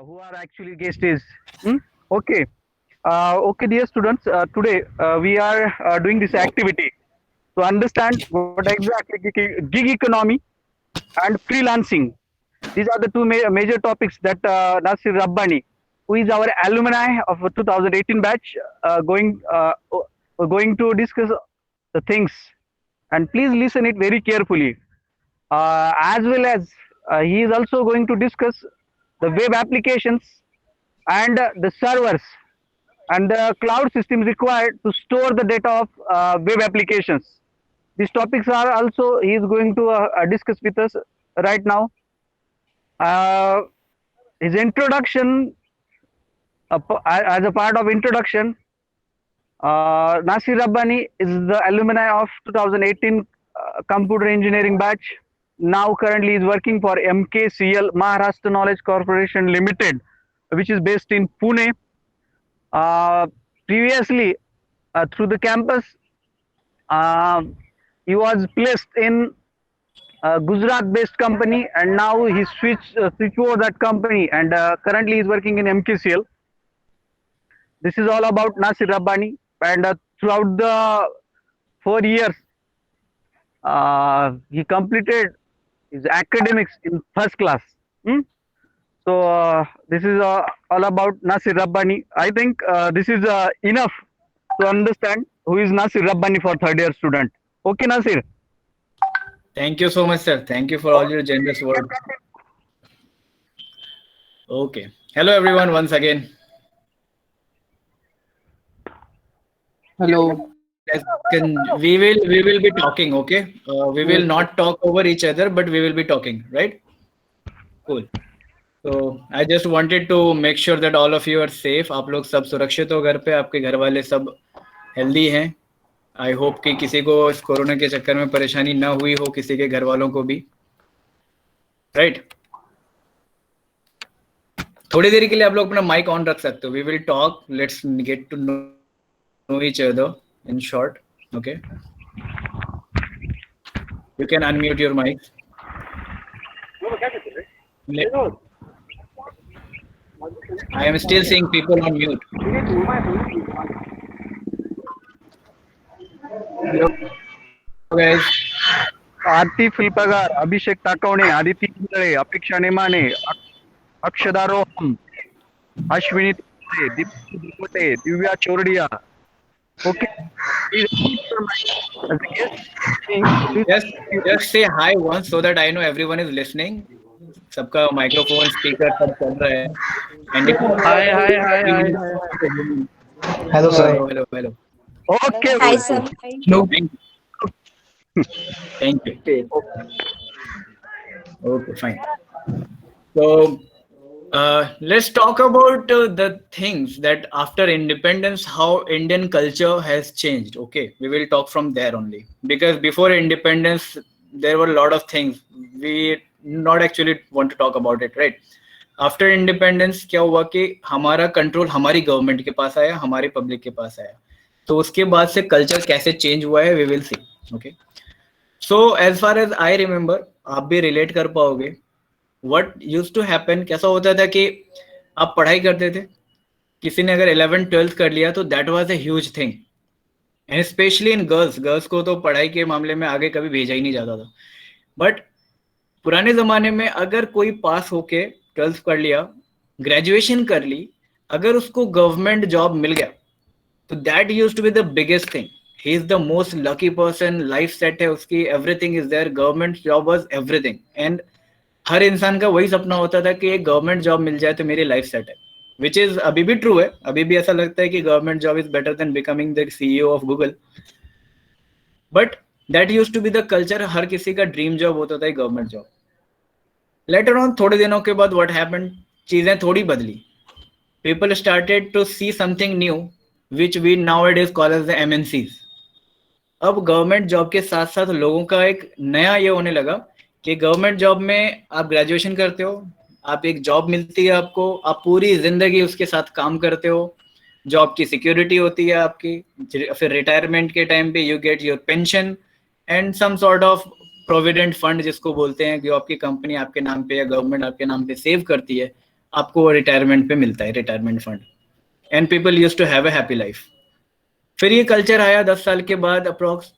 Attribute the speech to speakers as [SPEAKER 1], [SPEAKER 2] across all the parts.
[SPEAKER 1] who are actually guest is. Hmm? Okay. Okay, dear students. Today we are doing this activity to understand what exactly gig economy and freelancing. These are the two major topics that Nasir Rabbani, who is our alumni of 2018 batch, going to discuss the things. And please listen it very carefully. As well as he is also going to discuss the web applications and the servers and the cloud systems required to store the data of web applications. These topics are also he is going to discuss with us right now. Uh, his introduction, as a part of introduction, Nasir Rabbani is the alumni of 2018 computer engineering batch. Now currently is working for MKCL Maharashtra Knowledge Corporation Limited, which is based in Pune. Uh, Previously, through the campus, uh, he was placed in Gujarat-based company, and now he switch over that company, and currently he's working in MKCL. This is all about Nasir Rabbani, and throughout the 4 years, he completed his academics in first class. Hmm? So this is all about Nasir Rabbani. I think this is enough to understand who is Nasir Rabbani for third year student. Okay, Nasir.
[SPEAKER 2] Thank you so much, sir. Thank you for all your generous words. Okay. Hello, everyone, once again.
[SPEAKER 3] Hello.
[SPEAKER 2] As we will be talking, okay? We will not talk over each other, but we will be talking, right? Cool. So I just wanted to make sure that all of you are safe. आप लोग सब सुरक्षित हो घर पे, आपके घर वाले सब हेल्दी हैं. आई होप कि किसी को इस कोरोना के चक्कर में परेशानी ना हुई हो, किसी के घर वालों को भी, राइट? थोड़ी देर के लिए आप लोग अपना माइक ऑन रख सकते हो. We will talk, let's get to know each other in short. Okay, you can unmute your mic. I am still seeing people on mute. Hello guys.
[SPEAKER 1] Aarti Phulpagar, Abhishek Takawane, Aditi Ingale, Apeksha Nemane, Akshada Roham, Ashwini Tupe, Deepti Dupte, Divya Chordia. Okay.
[SPEAKER 2] Just say hi once so that I know everyone is listening. सबका microphone speaker सब चल रहा है.
[SPEAKER 3] Hi. Hello, sir.
[SPEAKER 2] Hello.
[SPEAKER 1] Okay.
[SPEAKER 4] Hi, sir.
[SPEAKER 3] No.
[SPEAKER 2] Thank you. Okay, fine. So let's talk about the things that after independence, how Indian culture has changed. Okay, we will talk from there only, because before independence, there were a lot of things we not actually want to talk about it, right? After independence, क्या हुआ कि हमारा control हमारी government के पास आया, हमारे public के पास आया. तो उसके बाद से कल्चर कैसे चेंज हुआ है, we will see. Okay. So as far as I remember, आप भी रिलेट कर पाओगे. What used to happen, कैसा होता था कि आप पढ़ाई करते थे, किसी ने अगर 11th-12th कर लिया तो that was a huge thing, and especially in girls को तो पढ़ाई के मामले में आगे कभी भेजा ही नहीं जाता था. बट पुराने जमाने में अगर कोई पास होके 12th कर लिया, ग्रेजुएशन कर ली, अगर उसको गवर्नमेंट जॉब मिल गया तो that used to be the biggest thing. He is the most lucky person. Life set है उसकी, everything is there. Government job was everything. And हर इंसान का वही सपना होता था कि एक गवर्नमेंट जॉब मिल जाए तो मेरी लाइफ सेट है, विच इज अभी भी ट्रू है. अभी भी ऐसा लगता है कि government job is better than becoming the CEO of Google. But that used to be the culture. हर किसी का ड्रीम जॉब होता था गवर्नमेंट जॉब. लेटर ऑन थोड़े दिनों के बाद व्हाट हैपेंड, चीजें थोड़ी बदली. People started to see something new which we nowadays call as the MNCs. अब गवर्नमेंट जॉब के साथ साथ लोगों का एक नया ये होने लगा कि गवर्नमेंट जॉब में आप ग्रेजुएशन करते हो, आप एक जॉब मिलती है आपको, आप पूरी जिंदगी उसके साथ काम करते हो, जॉब की सिक्योरिटी होती है आपकी, फिर रिटायरमेंट के टाइम पे you get your pension and some sort of provident fund जिसको बोलते हैं, जो आपकी कंपनी आपके नाम पे या गवर्नमेंट आपके नाम पे सेव करती है. आपको रिटायरमेंट पे मिलता है, retirement fund, and people use to have a happy life. फिर ये कल्चर आया 10 साल के बाद अप्रोक्स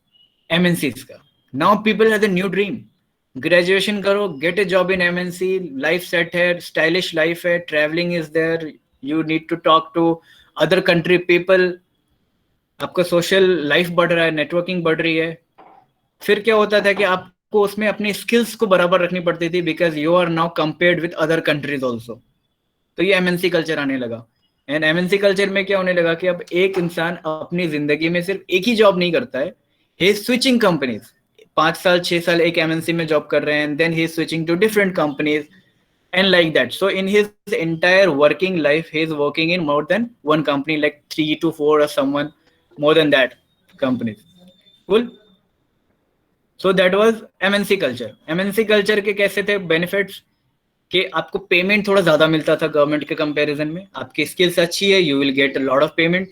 [SPEAKER 2] एमएनसीज का। Now people have a new dream, graduation करो, get a job in MNC, life set है, स्टाइलिश लाइफ है, travelling is there, you need to talk to other country people, आपका सोशल लाइफ बढ़ रहा है, networking बढ़ रही है। फिर क्या होता था कि आपको उसमें अपनी स्किल्स को बराबर रखनी पड़ती थी, because you are now compared with other countries also. तो ये एमएनसी कल्चर आने लगा, एंड एमएनसी कल्चर में क्या होने लगा कि अब एक इंसान अपनी जिंदगी में सिर्फ एक ही जॉब नहीं करता है, ही इज स्विचिंग कंपनीज। 5 साल 6 साल एक एमएनसी में जॉब कर रहे हैं, then he is switching to different companies and like that. So in his entire working life, he is working in more than one company, like 3 to 4 or someone more than that companies. Cool. So that was MNC culture. MNC culture के कैसे थे benefits? कि आपको payment थोड़ा ज्यादा मिलता था government के कंपैरिजन में, आपकी स्किल्स अच्छी है, you will get a lot of payment,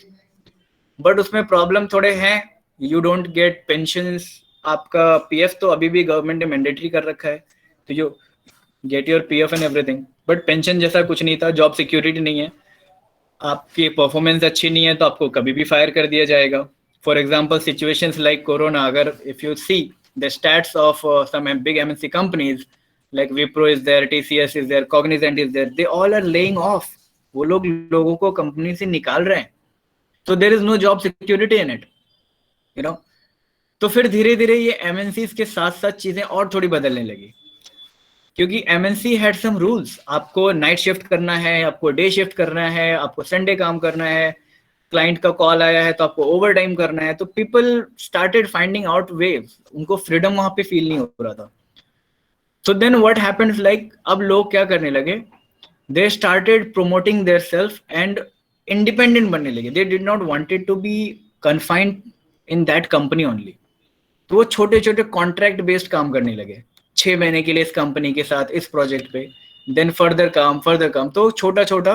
[SPEAKER 2] but उसमें प्रॉब्लम थोड़े हैं, यू डोंट गेट पेंशंस, आपका पीएफ तो अभी भी गवर्नमेंट ने मैंडेटरी कर रखा है, तो you get your PF and everything, but pension जैसा कुछ नहीं था, जॉब सिक्योरिटी नहीं है, आपकी परफॉर्मेंस अच्छी नहीं है तो आपको कभी भी फायर कर दिया जाएगा। For example situations like corona, अगर if you see the stats of some big MNC companies like Wipro is there, TCS is there, Cognizant is there, they all are laying off, वो लोग लोगों को कंपनी से निकाल रहे हैं, तो there is no job security in it, you know. तो फिर धीरे धीरे ये एमएनसीज के साथ साथ चीजें और थोड़ी बदलने लगी, क्योंकि एमएनसी हैड सम रूल्स, आपको नाइट शिफ्ट करना है, आपको डे शिफ्ट करना है, आपको संडे काम करना है, क्लाइंट का कॉल आया है तो आपको ओवर टाइम करना है, तो people started finding out ways, उनको फ्रीडम वहां पे फील नहीं हो रहा था। So then what happens, like अब लोग क्या करने लगे, they started promoting their self and independent बनने लगे, they did not wanted to be confined in that company only, तो वो छोटे छोटे कॉन्ट्रैक्ट बेस्ड काम करने लगे, 6 महीने के लिए इस कंपनी के साथ इस प्रोजेक्ट पे, देन फर्दर काम, तो छोटा छोटा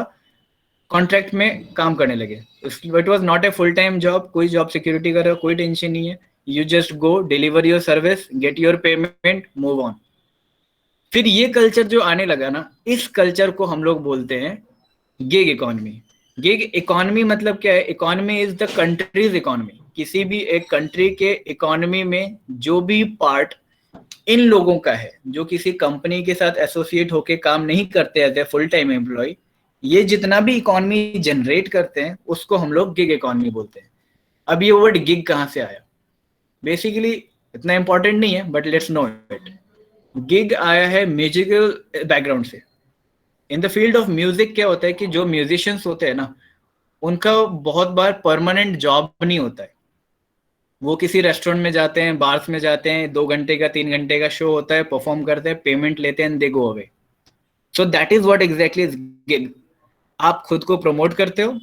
[SPEAKER 2] कॉन्ट्रैक्ट में काम करने लगे। It was not a full time job, कोई जॉब सिक्योरिटी का कोई टेंशन नहीं है, you just go deliver your service, get your payment, move on. फिर ये कल्चर जो आने लगा ना, इस कल्चर को हम लोग बोलते हैं गिग इकोनॉमी। गिग इकोनॉमी मतलब क्या है, economy is the countries economy, किसी भी एक कंट्री के इकोनॉमी में जो भी पार्ट इन लोगों का है, जो किसी कंपनी के साथ एसोसिएट होके काम नहीं करते as a full time employ, ये जितना भी इकोनॉमी जनरेट करते हैं उसको हम लोग गिग इकोनॉमी बोलते हैं। अब ये वर्ड गिग कहाँ से आया, बेसिकली इतना इंपॉर्टेंट नहीं है, but let's no it. Gig आया है म्यूजिकल बैकग्राउंड से। In the field of music क्या होता है कि जो म्यूजिशियंस होते हैं ना, उनका बहुत बार परमानेंट जॉब नहीं होता है, वो किसी रेस्टोरेंट में जाते हैं, बार्स में जाते हैं, 2 घंटे का 3 घंटे का शो होता है, परफॉर्म करते हैं, पेमेंट लेते हैं, they go away. So that is what exactly is gig. आप खुद को प्रमोट करते हो,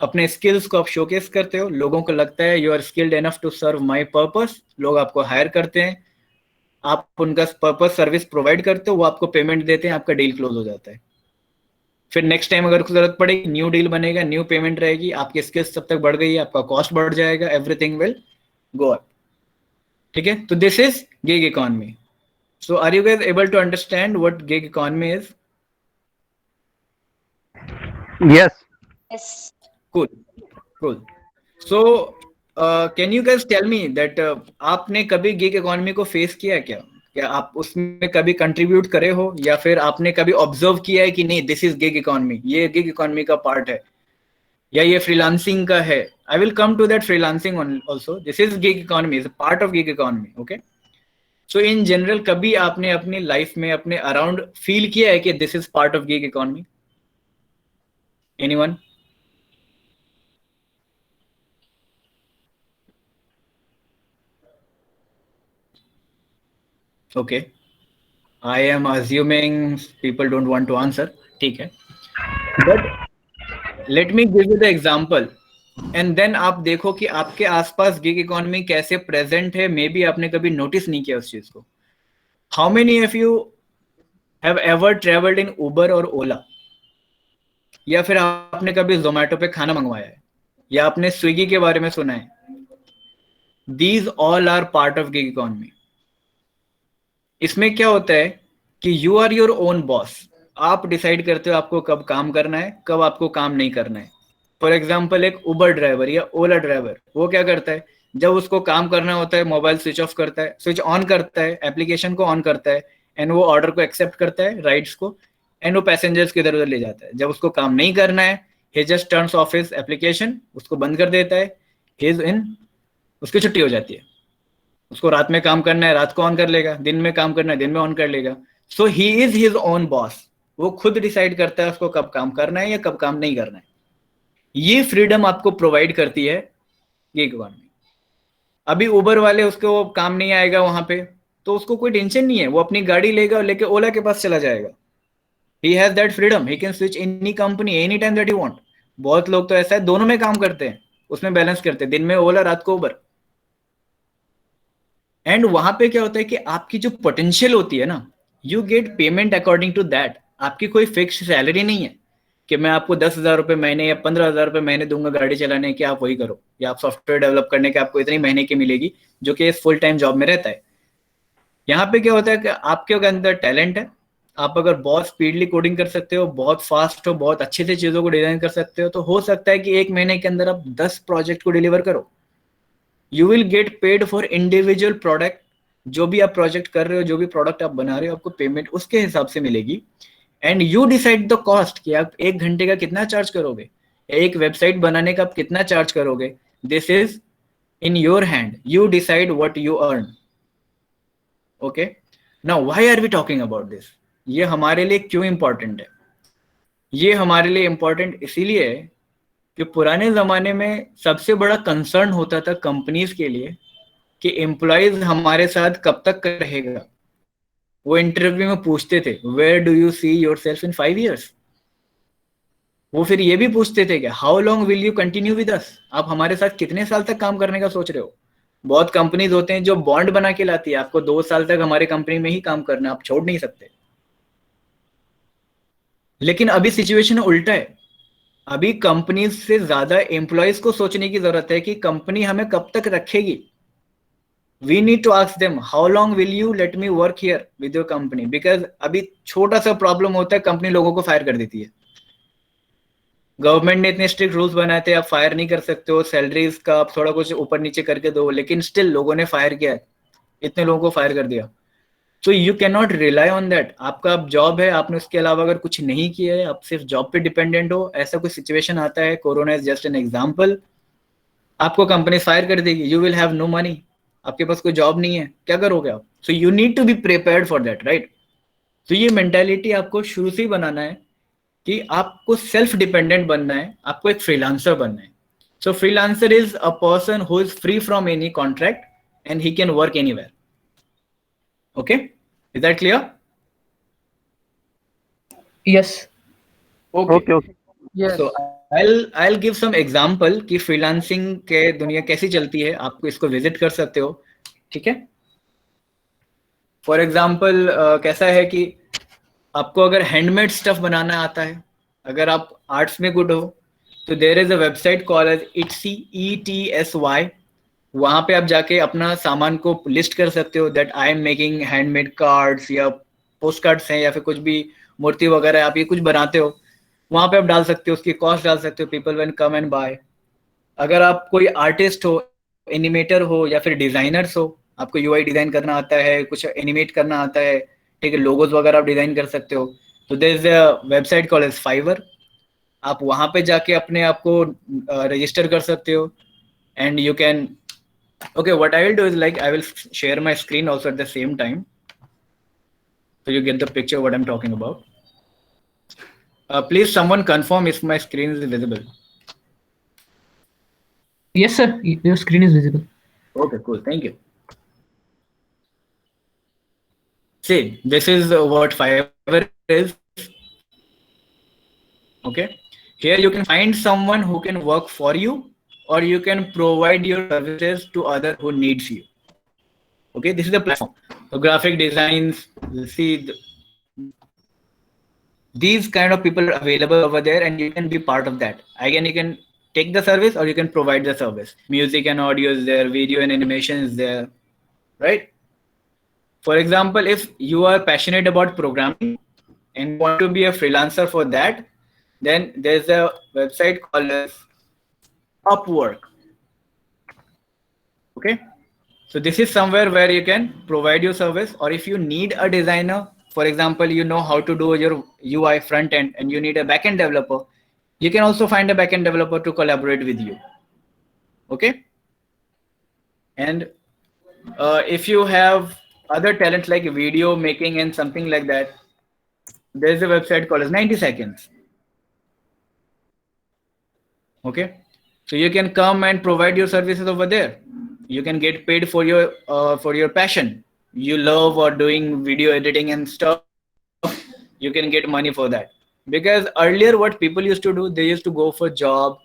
[SPEAKER 2] अपने स्किल्स को आप शोकेस करते हो, लोगों को लगता है you are skilled enough to serve my purpose, लोग आपको हायर करते हैं, आप उनका पर्पस सर्विस प्रोवाइड करते हो, वो आपको पेमेंट देते हैं, आपका डील क्लोज हो जाता है। फिर नेक्स्ट टाइम अगर जरूरत पड़ेगी, न्यू डील बनेगा, न्यू पेमेंट रहेगी, आपकी स्किल्स तब तक बढ़ गई है, आपका कॉस्ट बढ़ जाएगा, एवरीथिंग विल go up. ठीक है, तो this is gig economy. So are you guys able to understand what gig economy is?
[SPEAKER 1] Yes.
[SPEAKER 4] Yes.
[SPEAKER 2] Cool. So can you guys tell me that आपने कभी gig economy को face किया क्या? क्या आप उसमें कभी कंट्रीब्यूट करे हो, या फिर आपने कभी ऑब्जर्व किया है कि नहीं दिस इज गिग इकोनॉमी, ये गिग इकोनॉमी का पार्ट है, या ये फ्रीलांसिंग का है? I will come to that freelancing also. This is gig economy, is a part of gig economy. Okay. So in general, कभी आपने अपनी लाइफ में अपने अराउंड फील किया है कि this is part of gig economy? Anyone? Okay. I am assuming people don't want to answer. ठीक है. But let me give you the example. And then आप देखो कि आपके आसपास गिग इकोनॉमी कैसे प्रेजेंट है, मे बी आपने कभी नोटिस नहीं किया उस चीज को। How many of you have ever travelled in Uber और ओला, या फिर आपने कभी जोमेटो पे खाना मंगवाया है, या आपने स्विगी के बारे में सुना है? These all are part of gig economy. इसमें क्या होता है कि you are your own boss, आप डिसाइड करते हो आपको कब काम करना है, कब आपको काम नहीं करना है। फॉर एग्जाम्पल एक उबर ड्राइवर या ओला ड्राइवर, वो क्या करता है, जब उसको काम करना होता है मोबाइल स्विच ऑफ करता है, स्विच ऑन करता है, एप्लीकेशन को ऑन करता है, एंड वो ऑर्डर को एक्सेप्ट करता है, राइड्स को, एंड वो पैसेंजर्स को इधर उधर ले जाता है। जब उसको काम नहीं करना है, he just turns off his application, उसको बंद कर देता है, he is in, उसकी छुट्टी हो जाती है। उसको रात में काम करना है, रात को ऑन कर लेगा, दिन में काम करना है, दिन में ऑन कर लेगा। So he is his own boss, वो खुद डिसाइड करता है उसको कब काम करना है या कब काम नहीं करना है। ये फ्रीडम आपको प्रोवाइड करती है गिग इकोनॉमी। अभी उबर वाले, उसको काम नहीं आएगा वहां पे, तो उसको कोई टेंशन नहीं है, वो अपनी गाड़ी लेगा और लेके ओला के पास चला जाएगा। He has that freedom, he can switch any company anytime that he want। बहुत लोग तो ऐसा है दोनों में काम करते हैं, उसमें बैलेंस करते हैं, दिन में ओला, रात को उबर। एंड वहां पे क्या होता है कि आपकी जो पोटेंशियल होती है ना, you get payment according to that. आपकी कोई फिक्स सैलरी नहीं है कि मैं आपको 10,000 रुपए महीने या 15,000 रुपए महीने दूंगा गाड़ी चलाने की, आप वही करो, या आप सॉफ्टवेयर डेवलप करने के आपको इतनी महीने की मिलेगी, जो कि फुल टाइम जॉब में रहता है। यहाँ पे क्या होता है कि आपके अंदर टैलेंट है, आप अगर बहुत स्पीडली कोडिंग कर सकते हो, बहुत फास्ट हो, बहुत अच्छे से चीजों को डिजाइन कर सकते हो, तो हो सकता है कि एक महीने के अंदर आप 10 प्रोजेक्ट को डिलीवर करो। You will get paid for individual product. जो भी आप प्रोजेक्ट कर रहे हो, जो भी प्रोडक्ट आप बना रहे हो, आपको पेमेंट उसके हिसाब से मिलेगी। And you decide the cost कि आप 1 घंटे का कितना चार्ज करोगे, एक वेबसाइट बनाने का आप कितना चार्ज करोगे। This is in your hand, you decide what you earn. Okay, now why are we talking about this? ये हमारे लिए क्यों इंपॉर्टेंट है? ये हमारे लिए इंपॉर्टेंट इसीलिए है कि पुराने जमाने में सबसे बड़ा कंसर्न होता था कंपनीज के लिए कि एम्प्लॉयज हमारे साथ कब तक रहेगा। वो इंटरव्यू में पूछते थे, where do you see yourself in 5 years। वो फिर ये भी पूछते थे कि how long will you continue with us, आप हमारे साथ कितने साल तक काम करने का सोच रहे हो। बहुत कंपनीज होते हैं जो बॉन्ड बना के लाती है, आपको 2 साल तक हमारे कंपनी में ही काम करना, आप छोड़ नहीं सकते। लेकिन अभी सिचुएशन उल्टा है, अभी कंपनीज से ज्यादा एम्प्लॉयज को सोचने की जरूरत है कि कंपनी हमें कब तक रखेगी। We need to ask them how long will you let me work here with your company, because अभी छोटा सा प्रॉब्लम होता है, कंपनी लोगों को फायर कर देती है। गवर्नमेंट ने इतने स्ट्रिक्ट रूल्स बनाए थे, आप फायर नहीं कर सकते हो, सैलरीज का आप थोड़ा कुछ ऊपर नीचे करके दो, लेकिन स्टिल लोगों ने फायर किया, इतने लोगों को फायर कर दिया। So you can not rely on that. आपका जॉब है, आपने उसके अलावा अगर कुछ नहीं किया है, आप सिर्फ जॉब पे डिपेंडेंट हो, ऐसा कोई सिचुएशन आता है, corona is just an example, आपको कंपनी फायर कर देगी, you will have no money, आपके पास कोई जॉब नहीं है, क्या करोगे आप? So you need to be prepared for that, right? तो ये मेंटालिटी आपको शुरू से ही बनाना है कि आपको सेल्फ डिपेंडेंट बनना है, आपको एक फ्रीलांसर बनना है। So freelancer is a person who is free from any contract and he can work anywhere. Okay, is that clear?
[SPEAKER 3] Yes.
[SPEAKER 1] Okay.
[SPEAKER 3] Yes.
[SPEAKER 2] So I'll give some example कि freelancing के दुनिया कैसी चलती है, आपको इसको विजिट कर सकते हो, ठीक है? फॉर एग्जाम्पल कैसा है कि आपको अगर हैंडमेड स्टफ बनाना आता है, अगर आप आर्ट्स में गुड हो, तो there is a website called as Etsy। वहां पे आप जाके अपना सामान को लिस्ट कर सकते हो, that I am making handmade cards या पोस्ट कार्ड्स हैं या फिर कुछ भी मूर्ति वगैरह, आप ये कुछ बनाते हो, वहां पे आप डाल सकते हो, उसकी कॉस्ट डाल सकते हो, people when come and buy. अगर आप कोई आर्टिस्ट हो, एनिमेटर हो या फिर डिजाइनर्स हो, आपको यूआई डिजाइन करना आता है, कुछ एनिमेट करना आता है, ठीक है, लोगोज वगैरह आप डिजाइन कर सकते हो, तो there is a website called as Fiverr. आप वहां पे जाके अपने आप को रजिस्टर कर सकते हो, and you can okay, what I will do is like I will share my screen also at the same time, so you get the picture what I'm talking about. Please someone confirm if my screen is visible.
[SPEAKER 3] Yes, sir. Your screen is visible.
[SPEAKER 2] Okay, cool, thank you. See, this is what Fiverr is. Okay, here you can find someone who can work for you, or you can provide your services to other who needs you. Okay, this is the platform. So graphic designs, see these kind of people are available over there, and you can be part of that. Again, you can take the service or you can provide the service. Music and audio is there, video and animation is there, right? For example, if you are passionate about programming, and want to be a freelancer for that, then there's a website called as Upwork. Okay, so this is somewhere where you can provide your service, or if you need a designer, for example, you know how to do your UI front end and you need a backend developer, you can also find a backend developer to collaborate with you. Okay, and if you have other talents like video making and something like that, there's a website called as 90 seconds. Okay, so you can come and provide your services over there. You can get paid for your passion. You love or doing video editing and stuff, you can get money for that. Because earlier what people used to do, they used to go for job,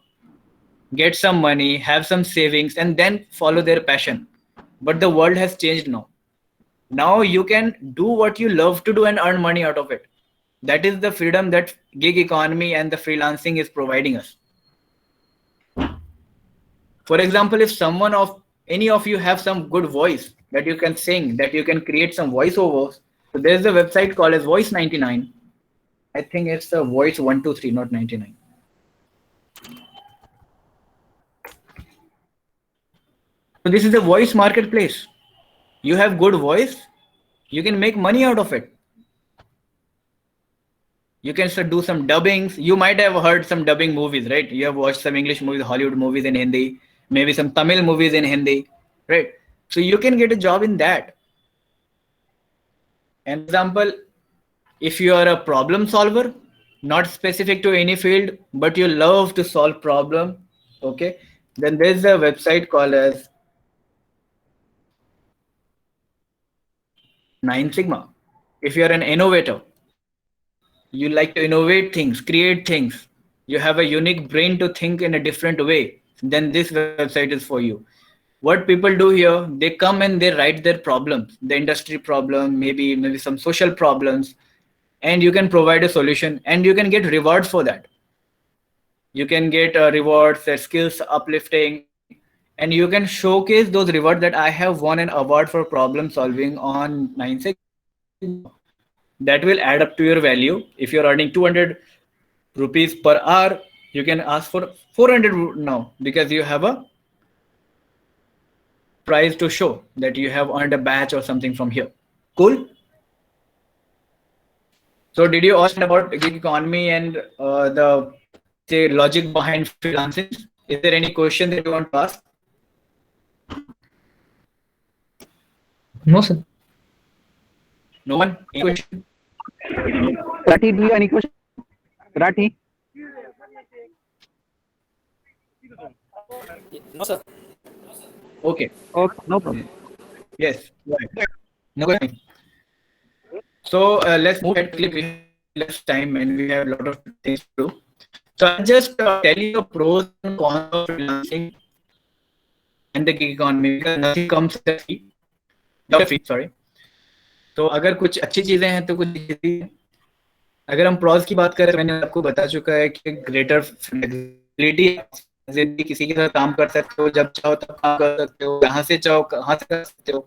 [SPEAKER 2] get some money, have some savings, and then follow their passion. But the world has changed now. Now you can do what you love to do and earn money out of it. That is the freedom that gig economy and the freelancing is providing us. For example, if any of you have some good voice that you can sing, that you can create some voiceovers, so there's a website called as Voice 99. I think it's the Voice 123, not 99. So this is a voice marketplace. You have good voice, you can make money out of it. You can do some dubbings. You might have heard some dubbing movies, right? You have watched some English movies, Hollywood movies in Hindi, maybe some Tamil movies in Hindi, right? So you can get a job in that. An example, if you are a problem solver, not specific to any field, but you love to solve problem, okay, then there's a website called as Nine Sigma. If you are an innovator, you like to innovate things, create things, you have a unique brain to think in a different way, then this website is for you. What people do here, they come and they write their problems, the industry problem, maybe some social problems, and you can provide a solution and you can get rewards for that. You can get rewards, skills uplifting, and you can showcase those rewards that I have won an award for problem solving on 9 Sigma. That will add up to your value. If you're earning 200 rupees per hour, you can ask for 400 now, because you have a prize to show that you have earned a badge or something from here. Cool. So did you all understand about gig economy and the logic behind freelancing? Is there any question that you want to ask?
[SPEAKER 3] No, sir.
[SPEAKER 2] No one? Any question?
[SPEAKER 1] Rathi, do you have any question? Rathi?
[SPEAKER 4] No, sir.
[SPEAKER 2] Okay.
[SPEAKER 1] Okay, no problem.
[SPEAKER 2] Yes. Right. No question. So let's move ahead quickly. We have less time and we have a lot of things to do. So I'll just tell you the pros and cons of freelancing and the gig economy, because nothing comes free. Sorry. तो अगर कुछ अच्छी चीजें हैं तो कुछ चीजें हैं. अगर हम प्रॉस की बात करें, मैंने आपको बता चुका है कि ग्रेटर फ्लेक्सिबिलिटी, किसी के साथ काम कर सकते हो, जब चाहो तब काम कर सकते हो, जहां से चाहो कहां से कर सकते हो,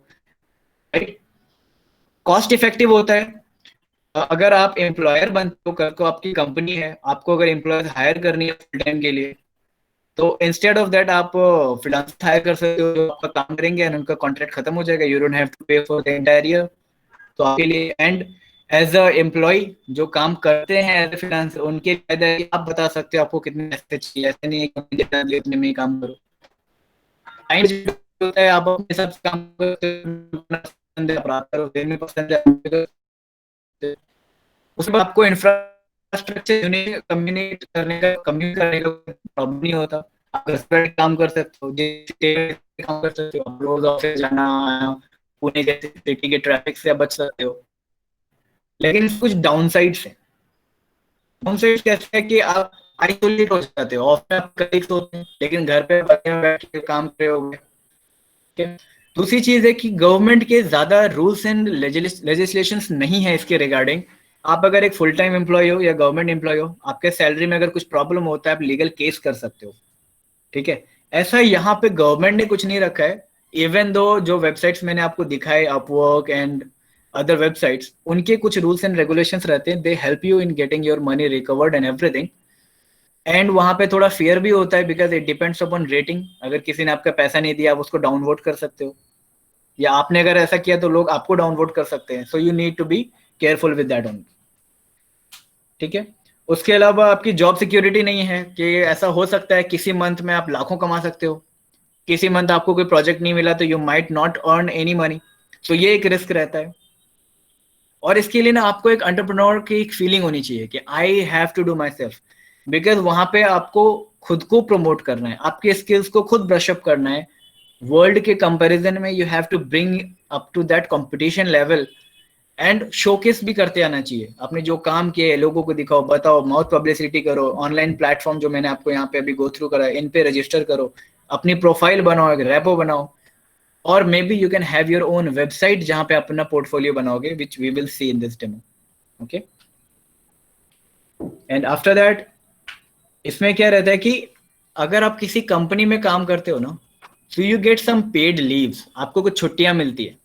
[SPEAKER 2] राइट. कॉस्ट इफेक्टिव होता है. अगर आप एम्प्लॉयर बनते हो, कल को आपकी कंपनी है, आपको अगर एम्प्लॉयर्स हायर करनी है फुल टाइम के लिए, तो इंस्टेड ऑफ दैट आप फ्रीलांसर हायर कर सकते हो जो आपका काम करेंगे और उनका कॉन्ट्रैक्ट खत्म हो जाएगा. यू डोंट हैव टू पे फॉर द एंटायर ईयर. तो आपके लिए, एंड एज अ एम्प्लॉय जो काम करते हैं एज अ फ्रीलांसर, उनके फायदा है, आप बता सकते हो आपको कितने पैसे चाहिए. ऐसे नहीं है कि इतने में ही काम करो. टाइम होता है, आप अपने हिसाब से काम करो, दिन में पसंद है, उसमें आपको इंफ्रास्ट्रक्चर कम्युनिकेट करने का प्रॉब्लम नहीं होता. आप घर से काम कर सकते हो, काम कर सकते हो, रोज ऑफिस जाना, पुणे जैसे सिटी के ट्रैफिक से बच सकते हो. लेकिन कुछ डाउन साइड्स हैं. डाउन साइड्स कैसे है कि आप आइसोलेट हो जाते हो. ऑफिस में आप कलीग्स होते हैं, लेकिन घर पे बैठ के काम कर रहे हो. दूसरी चीज है कि गवर्नमेंट के ज्यादा रूल्स एंड लेजिस्लेशंस नहीं है इसके रिगार्डिंग. आप अगर एक फुल टाइम एम्प्लॉय हो या गवर्नमेंट एम्प्लॉय हो, आपके सैलरी में अगर कुछ प्रॉब्लम होता है, आप लीगल केस कर सकते हो. ठीक है, ऐसा यहाँ पे गवर्नमेंट ने कुछ नहीं रखा है. इवन दो जो वेबसाइट्स मैंने आपको दिखाए, अपवर्क एंड other websites, उनके कुछ rules and regulations रहते हैं, they help you in getting your money recovered and everything. And वहाँ पे थोड़ा fear भी होता है because it depends upon rating. अगर किसी ने आपका पैसा नहीं दिया, आप उसको डाउनवोट कर सकते हो, या आपने अगर ऐसा किया तो लोग आपको डाउनवोट कर सकते हैं. So you need to be careful with that only. ठीक है. उसके अलावा आपकी जॉब सिक्योरिटी नहीं है कि ऐसा हो सकता है किसी मंथ में आप लाखों कमा सकते हो, किसी मंथ आपको कोई प्रोजेक्ट नहीं मिला तो you might not earn any money. तो ये एक रिस्क रहता है. और इसके लिए ना आपको एक एंटरप्रेन्योर की एक फीलिंग होनी चाहिए कि I have to do my self, because वहां पे आपको खुद को प्रमोट करना है, आपके स्किल्स को खुद ब्रश अप करना है. वर्ल्ड के कंपैरिजन में you have to bring up to that competition level and showcase भी करते आना चाहिए. आपने जो काम किए लोगों को दिखाओ, बताओ, माउथ पब्लिसिटी करो, ऑनलाइन प्लेटफॉर्म जो मैंने आपको यहाँ पे अभी गो थ्रू करा इन पे रजिस्टर करो, अपनी प्रोफाइल बनाओ, एक रेपो बनाओ, और maybe you can have your own website जहां पे अपना पोर्टफोलियो बनाओगे, which we will see in this demo. Okay. And after that इसमें क्या रहता है कि अगर आप किसी कंपनी में काम करते हो ना, so you get some paid leaves. आपको कुछ छुट्टियां मिलती है,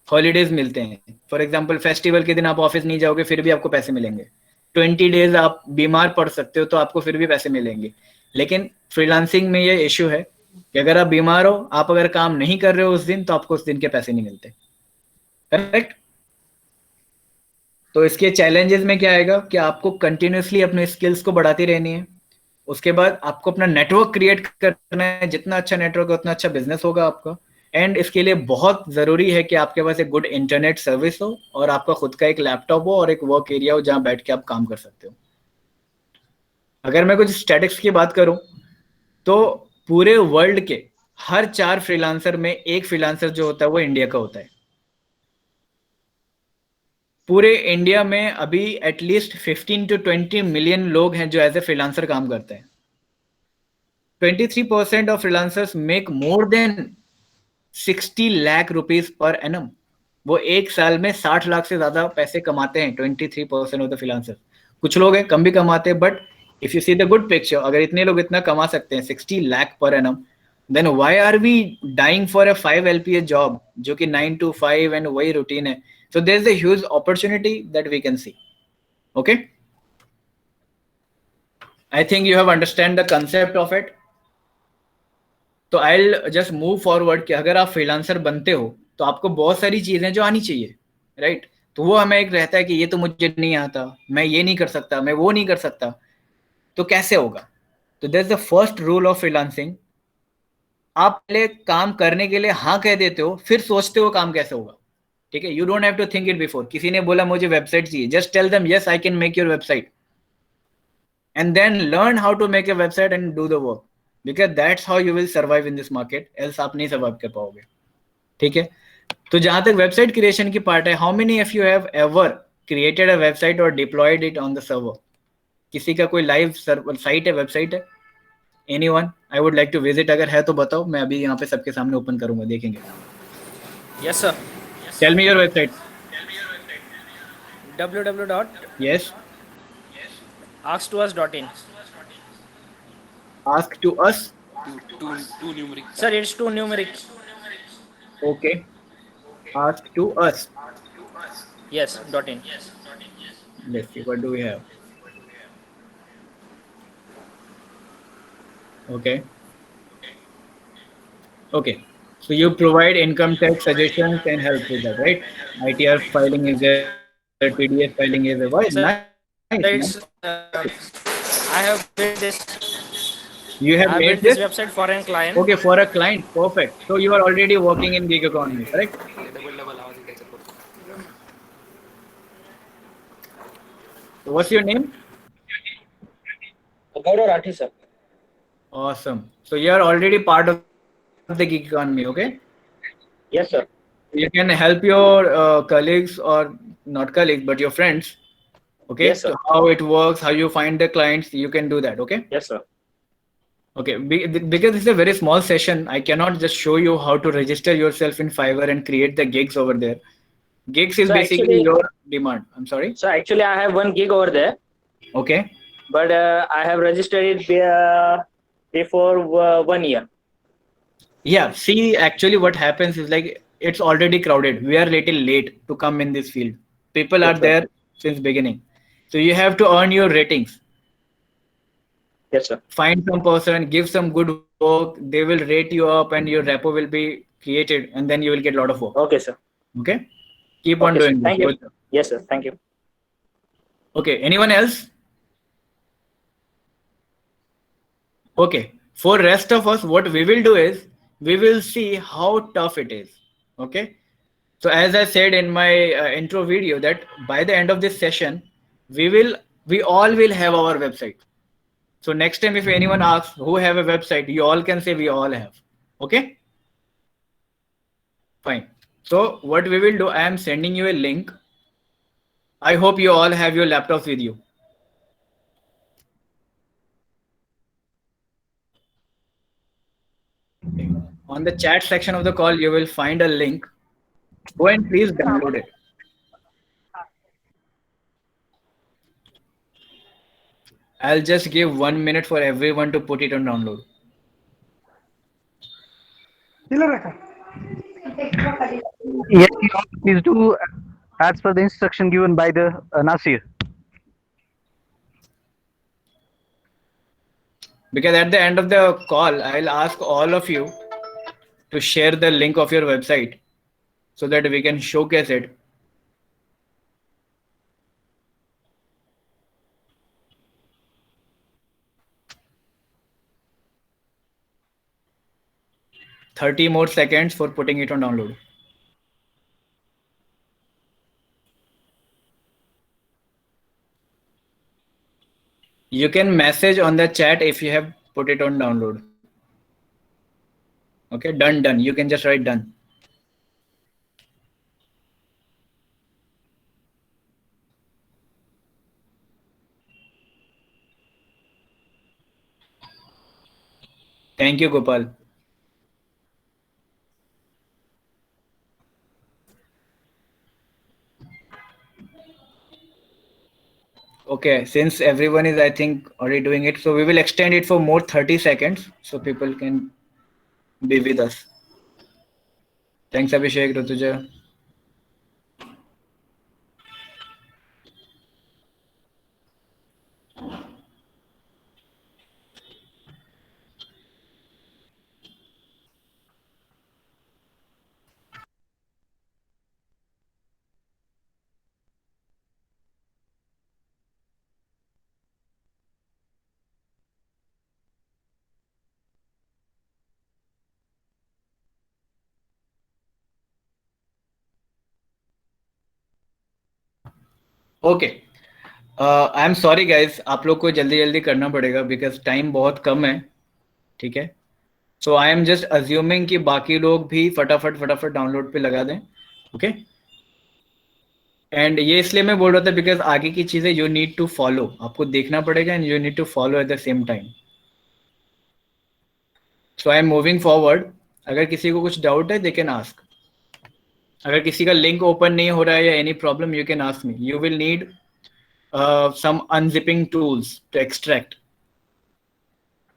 [SPEAKER 2] हॉलीडेज मिलते हैं. फॉर एग्जांपल फेस्टिवल के दिन आप ऑफिस नहीं जाओगे फिर भी आपको पैसे मिलेंगे. 20 डेज आप बीमार पड़ सकते हो तो आपको फिर भी पैसे मिलेंगे. लेकिन फ्रीलांसिंग में ये इश्यू है कि अगर आप बीमार हो, आप अगर काम नहीं कर रहे हो उस दिन, तो आपको उस दिन के पैसे नहीं मिलते. करेक्ट. तो इसके चैलेंजेस में क्या आएगा कि आपको कंटिन्यूसली अपने स्किल्स को बढ़ाती रहनी है. उसके बाद आपको अपना नेटवर्क क्रिएट करना है. जितना अच्छा नेटवर्क उतना अच्छा बिजनेस होगा आपका. एंड इसके लिए बहुत जरूरी है कि आपके पास एक गुड इंटरनेट सर्विस हो और आपका खुद का एक लैपटॉप हो और एक वर्क एरिया हो जहां बैठ के आप काम कर सकते हो. अगर मैं कुछ स्टैटिस्टिक्स की बात करूं तो पूरे वर्ल्ड के हर 4 फ्रीलांसर में एक फ्रीलांसर जो होता है वो इंडिया का होता है. पूरे इंडिया में अभी एटलीस्ट 15 to 20 मिलियन लोग हैं जो एज ए फ्रीलांसर काम करते हैं. 23% of freelancers make more than 60 lakh rupees per annum. वो एक साल में 60 लाख से ज्यादा पैसे कमाते हैं 23% ऑफ द फ्रीलांसर्स. कुछ लोग हैं कम भी कमाते हैं, but if you see the good picture, अगर इतने लोग इतना कमा सकते हैं 60 lakh per annum, then why are we dying for a 5 LPA job जो कि 9 to 5 एंड वही रूटीन है. So there's a huge opportunity that we can see. Okay. I think you have understand the concept of it. तो I'll just move forward कि अगर आप freelancer बनते हो तो आपको बहुत सारी चीजें जो आनी चाहिए, राइट. तो वो हमें एक रहता है कि ये तो मुझे नहीं आता, मैं ये नहीं कर सकता, मैं वो नहीं कर सकता. तो कैसे होगा? तो there's the first rule of freelancing. आप पहले काम करने के लिए हाँ कह देते हो, फिर सोचते हो काम कैसे होगा. ठीक है. You don't have to think it before. किसी ने बोला मुझे वेबसाइट चाहिए, just tell them yes I can make your website, and then learn how to make a website and do the work, because that's how you will survive in this market, else आप नहीं survive कर पाओगे. ठीक है. तो जहां तक website creation की पार्ट है, how many of you have ever created a website और deployed it on the server? किसी का कोई लाइव साइट है, वेबसाइट है? Anyone? I would like to visit. अगर है तो बताओ, मैं अभी यहाँ पे सबके सामने ओपन करूंगा, देखेंगे.
[SPEAKER 4] Yes, sir.
[SPEAKER 2] Tell me your website. Yes.
[SPEAKER 4] www.asktous.in.
[SPEAKER 2] Ask to us.
[SPEAKER 5] Two numeric.
[SPEAKER 4] Sir, it's too numeric.
[SPEAKER 2] Okay. Ask to us.
[SPEAKER 4] Yes, .in.
[SPEAKER 2] Let's see, what do we have? Okay. Okay. So you provide income tax suggestions and help with that, right? ITR filing is there, TDS filing is there. Why?
[SPEAKER 4] Sir,
[SPEAKER 2] Nice.
[SPEAKER 4] I have built this.
[SPEAKER 2] You have
[SPEAKER 4] I
[SPEAKER 2] made
[SPEAKER 4] built this
[SPEAKER 2] this?
[SPEAKER 4] website for a client.
[SPEAKER 2] Okay, for a client. Perfect. So you are already working in gig economy, correct? So what's your name?
[SPEAKER 4] Gaurav Rathi, sir.
[SPEAKER 2] Awesome. So you are already part of the gig economy, okay?
[SPEAKER 4] Yes, sir.
[SPEAKER 2] You can help your colleagues, or not colleagues, but your friends, okay?
[SPEAKER 4] Yes, sir.
[SPEAKER 2] So how it works, how you find the clients, you can do that, okay?
[SPEAKER 4] Yes, sir.
[SPEAKER 2] Okay, because this is a very small session, I cannot just show you how to register yourself in Fiverr and create the gigs over there. Gigs is
[SPEAKER 4] So
[SPEAKER 2] basically
[SPEAKER 4] actually-
[SPEAKER 2] your demand. I'm sorry.
[SPEAKER 4] So actually, I have one gig over there,
[SPEAKER 2] Okay.
[SPEAKER 4] but I have registered it before 1 year.
[SPEAKER 2] Yeah, see, actually what happens is like it's already crowded. We are little late to come in this field. People are
[SPEAKER 4] Yes, sir.
[SPEAKER 2] there since beginning. So you have to earn your ratings.
[SPEAKER 4] Yes, sir.
[SPEAKER 2] Find some person, give some good work. They will rate you up, and your repo will be created, and then you will get a lot of work.
[SPEAKER 4] Okay, sir.
[SPEAKER 2] Okay, keep on
[SPEAKER 4] Okay, sir.
[SPEAKER 2] doing this.
[SPEAKER 4] Thank you.
[SPEAKER 2] Good.
[SPEAKER 4] Yes, sir. Thank you.
[SPEAKER 2] Okay, anyone else? Okay, for rest of us, what we will do is we will see how tough it is. Okay, so as I said in my intro video, that by the end of this session, we all will have our website. So next time, if anyone asks who have a website, you all can say we all have. Okay, fine. So what we will do, I am sending you a link. I hope you all have your laptops with you. On the chat section of the call, you will find a link. Go and please download it. I'll just give 1 minute for everyone to put it on download.
[SPEAKER 1] Yes, you all please do as per the instruction given by the Nasir.
[SPEAKER 2] Because at the end of the call, I'll ask all of you to share the link of your website so that we can showcase it. "30 more seconds for putting it on download." You can message on the chat if you have put it on download. Okay, done. You can just write done. Thank you, Gopal. Okay, since everyone is, I think, already doing it, so we will extend it for more 30 seconds so people can be with us. Thanks, Abhishek, Rutuja. Okay I am sorry guys, आप लोग को जल्दी जल्दी करना पड़ेगा because time बहुत कम है. ठीक है, सो आई एम जस्ट अज्यूमिंग कि बाकी लोग भी फटाफट डाउनलोड पे लगा दें. ओके, एंड ये इसलिए मैं बोल रहा था बिकॉज आगे की चीजें यू नीड टू फॉलो, आपको देखना पड़ेगा and you need to follow at the same time. So I am moving forward. अगर किसी को कुछ डाउट है दे कैन आस्क. अगर किसी का लिंक ओपन नहीं हो रहा है या any problem you can ask me. You will need some unzipping tools to extract.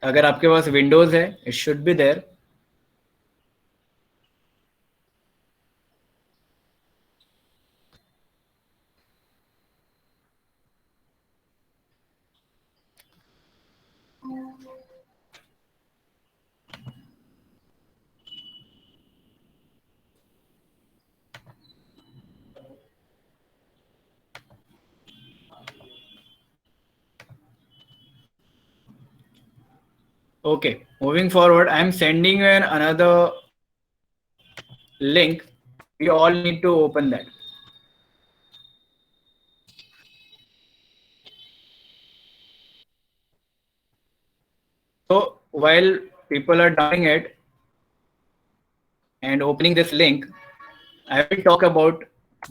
[SPEAKER 2] अगर आपके पास विंडोज है, it should be there. Okay, moving forward, I am sending you another link. We all need to open that. So while people are doing it and opening this link, I will talk about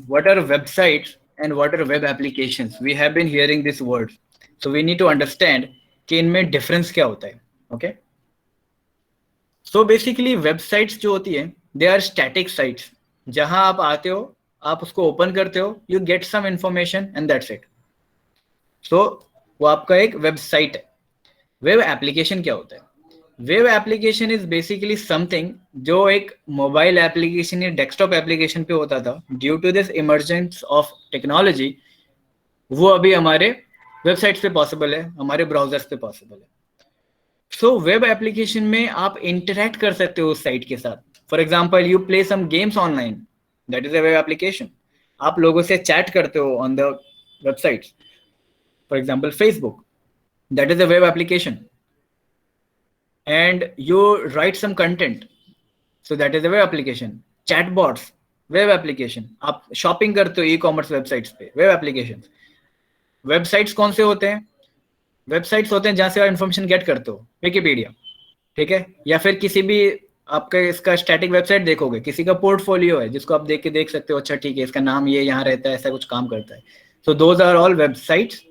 [SPEAKER 2] what are websites and what are web applications. We have been hearing these words, so we need to understand कि इनमें difference क्या होता है. Okay. So basically websites जो होती है, they are static sites. जहां आप आते हो, आप उसको ओपन करते हो, you get some information and that's it. So वो आपका एक वेबसाइट है. वेब एप्लीकेशन क्या होता है? Web application is basically something जो एक मोबाइल एप्लीकेशन या डेस्कटॉप एप्लीकेशन पे होता था, due to this emergence of technology वो अभी हमारे वेबसाइट्स पे पॉसिबल है, हमारे ब्राउजर्स पे पॉसिबल है. सो वेब एप्लीकेशन में आप इंटरेक्ट कर सकते हो उस साइट के साथ. For example, you play some games online, that is a web application. आप लोगों से चैट करते हो on the website. For example Facebook, that is a web application. And you write some content, so that is a web application. Chatbots, web application. आप shopping करते हो e commerce websites पे, web application. Websites कौन से होते हैं? Websites होते हैं जहां से आप इन्फॉर्मेशन गेट करते हो, विकिपीडिया, ठीक है, या फिर किसी भी आपका इसका स्टैटिक वेबसाइट देखोगे, किसी का पोर्टफोलियो है जिसको आप देख के देख सकते हो, अच्छा ठीक है इसका नाम ये यहाँ रहता है, ऐसा कुछ काम करता है. So those are all websites.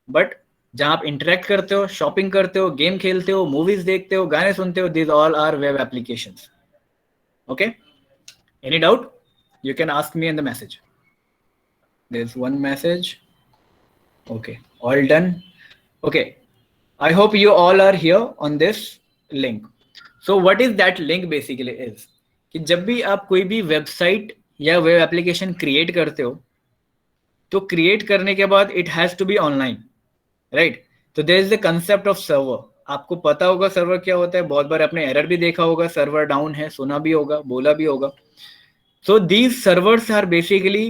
[SPEAKER 2] But जहां आप इंटरेक्ट करते हो, शॉपिंग करते हो, गेम खेलते हो, मूवीज देखते हो, गाने सुनते हो, this all are web applications. Okay, any doubt? You can ask me in the message. There is one message. Okay, all done. Okay, I hope you all are here on this link. So what is that link basically is कि जब भी आप कोई भी website या web application create करते हो, तो क्रिएट करने के बाद it has to be online, right? तो there is the concept of server. आपको पता होगा सर्वर क्या होता है, बहुत बार आपने एरर भी देखा होगा, सर्वर डाउन है, सुना भी होगा, बोला भी होगा. So these servers are basically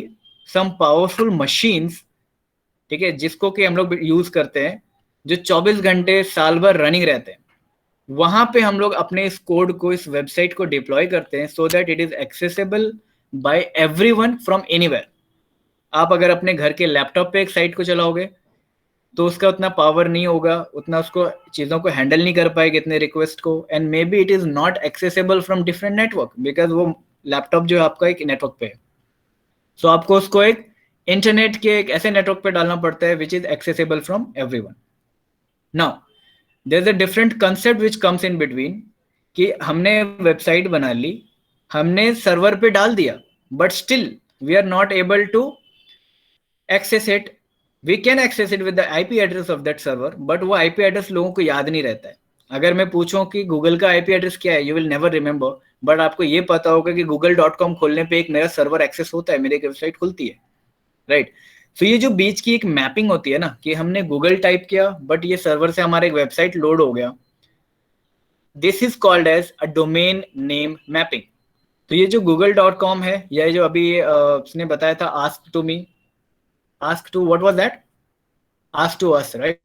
[SPEAKER 2] some powerful machines, ठीक है, जिसको कि हम लोग यूज करते हैं, जो 24 घंटे साल भर रनिंग रहते हैं. वहां पे हम लोग अपने इस कोड को, इस वेबसाइट को डिप्लॉय करते हैं, so that it is accessible bye everyone from anywhere. आप अगर अपने घर के लैपटॉप पे एक साइट को चलाओगे तो उसका उतना पावर नहीं होगा, उतना उसको चीज़ों को हैंडल नहीं कर पाएगा, इतने रिक्वेस्ट को. And may be it is not accessible from different network, because वो लैपटॉप जो है आपका एक नेटवर्क पे है. सो आपको उसको एक इंटरनेट के एक ऐसे नेटवर्क पे डालना पड़ता है which is accessible from everyone. Now there is a different concept which comes in between, कि हमने वेबसाइट बना ली, हमने सर्वर पे डाल दिया, but still we are not able to access it. We can access it with the IP address of that server, but वो IP address लोगों को याद नहीं रहता है. अगर मैं पूछूं कि गूगल का आईपी एड्रेस क्या है, you will never remember, but आपको ये पता होगा कि google.com खोलने पे एक नया सर्वर एक्सेस होता है, मेरी एक वेबसाइट खुलती है, राइट? सो ये जो बीच की एक मैपिंग होती है ना, कि हमने गूगल टाइप किया बट ये सर्वर से हमारा एक वेबसाइट लोड हो गया, this is called as a domain name mapping. तो ये जो google.com है, या जो अभी उसने बताया था ask to me, ask to, what was that? Ask to us, right?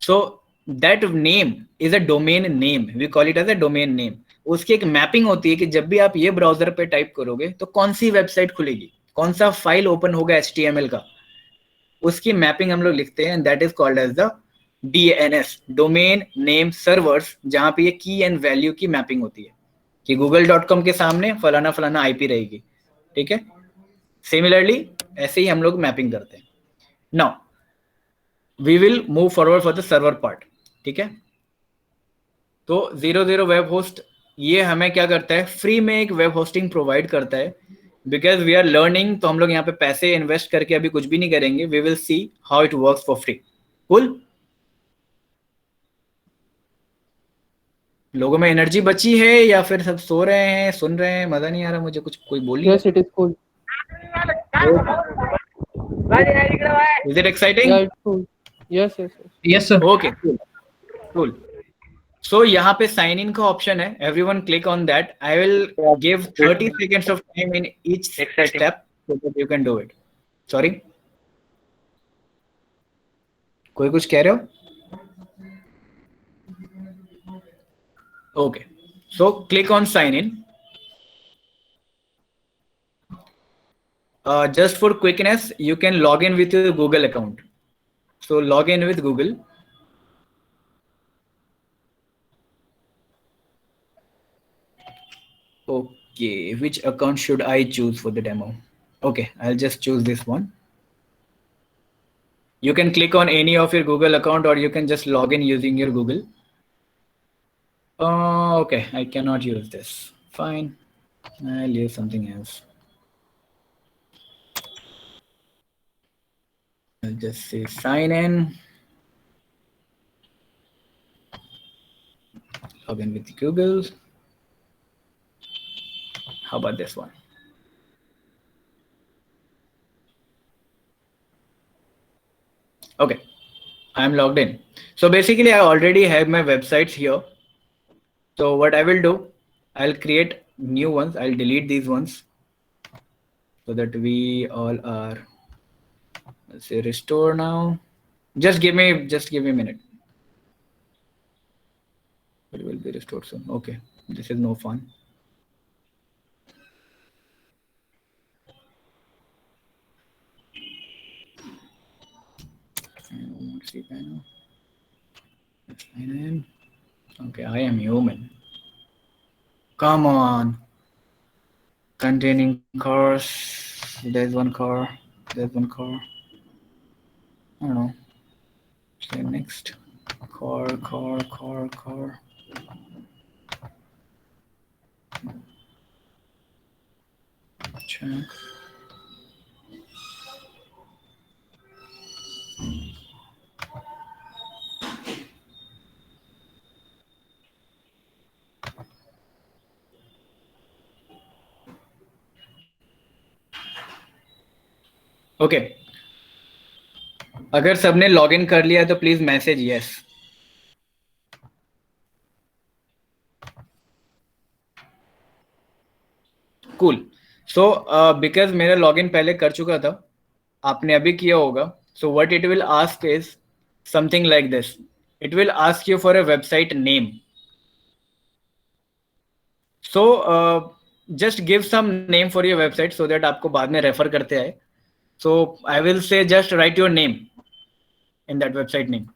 [SPEAKER 2] So that name is a domain name, we call it as a domain name. उसकी एक मैपिंग होती है कि जब भी आप ये ब्राउजर पे टाइप करोगे तो कौन सी वेबसाइट खुलेगी, कौन सा फाइल ओपन होगा HTML का, उसकी मैपिंग हम लोग लिखते हैं. That is called as the DNS, domain name servers, जहां पे ये की एंड वैल्यू की मैपिंग होती है कि google.com के सामने फलाना फलाना IP रहेगी, ठीक है. सिमिलरली ऐसे ही हम लोग मैपिंग करते हैं. Now we will move forward for the server part, ठीक है. तो 00 वेब होस्ट ये हमें क्या करता है, फ्री में एक वेब होस्टिंग प्रोवाइड करता है. बिकॉज वी आर लर्निंग, तो हम लोग यहाँ पे पैसे इन्वेस्ट करके अभी कुछ भी नहीं करेंगे. We will see how it works for free. Cool? लोगों में एनर्जी बची है या फिर सब सो रहे हैं, सुन रहे हैं? मजा नहीं आ रहा मुझे, कुछ कोई बोलिए.
[SPEAKER 3] Yes, it is cool.
[SPEAKER 2] Is it exciting?
[SPEAKER 3] Yeah, it's cool. Yes, yes, yes.
[SPEAKER 6] Yes, sir.
[SPEAKER 2] Okay, cool. So यहाँ पे साइन इन का ऑप्शन है, everyone click on that. I will give 30 seconds of time in each step so that you can do it. Sorry, कोई कुछ कह रहे हो? Okay, so click on sign in. Just for quickness, you can log in with your Google account. So log in with Google. Okay, which account should I choose for the demo? Okay, I'll just choose this one. You can click on any of your Google account, or you can just log in using your Google. Okay, I cannot use this. Fine, I'll use something else. I'll just say sign in. Log in with Google. How about this one? Okay, I'm logged in. So basically I already have my websites here. So what I will do, I'll create new ones. I'll delete these ones so that we all are, let's say restore now. Just give me a minute. It will be restored soon. Okay, this is no fun. See panel. Sign in. Okay, I am human. Come on. Containing cars. There's one car. There's one car. I don't know. Say next. Car. Check. Okay अगर सबने login कर लिया तो please message yes cool so because मेरा login पहले कर चुका था आपने अभी किया होगा so what it will ask is something like this it will ask you for a website name so just give some name for your website so that आपको बाद में रेफर करते आए so I will say just write your name in that website name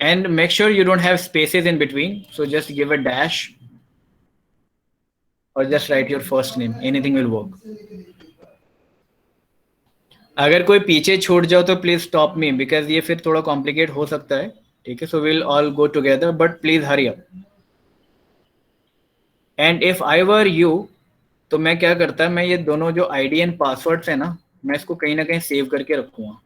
[SPEAKER 2] and make sure you don't have spaces in between so just give a dash or just write your first name anything will work अगर कोई पीछे छूट जाओ तो please stop me because ये फिर थोड़ा complicate हो सकता है ठीक है so will all go together but please hurry up and if I were you तो मैं क्या करता है मैं ये दोनों जो आईडी एंड पासवर्ड्स है ना मैं इसको कहीं ना कहीं सेव करके रखूंगा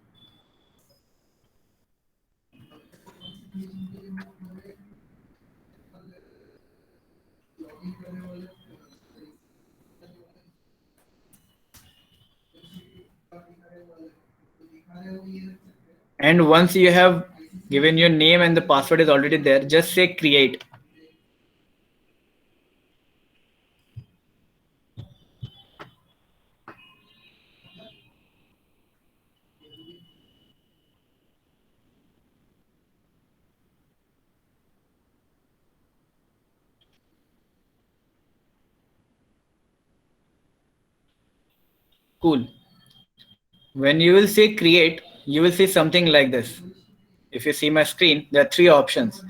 [SPEAKER 2] and once you have given your name and the password is already there just say create cool when you will say create you will see something like this if you see my screen there are three options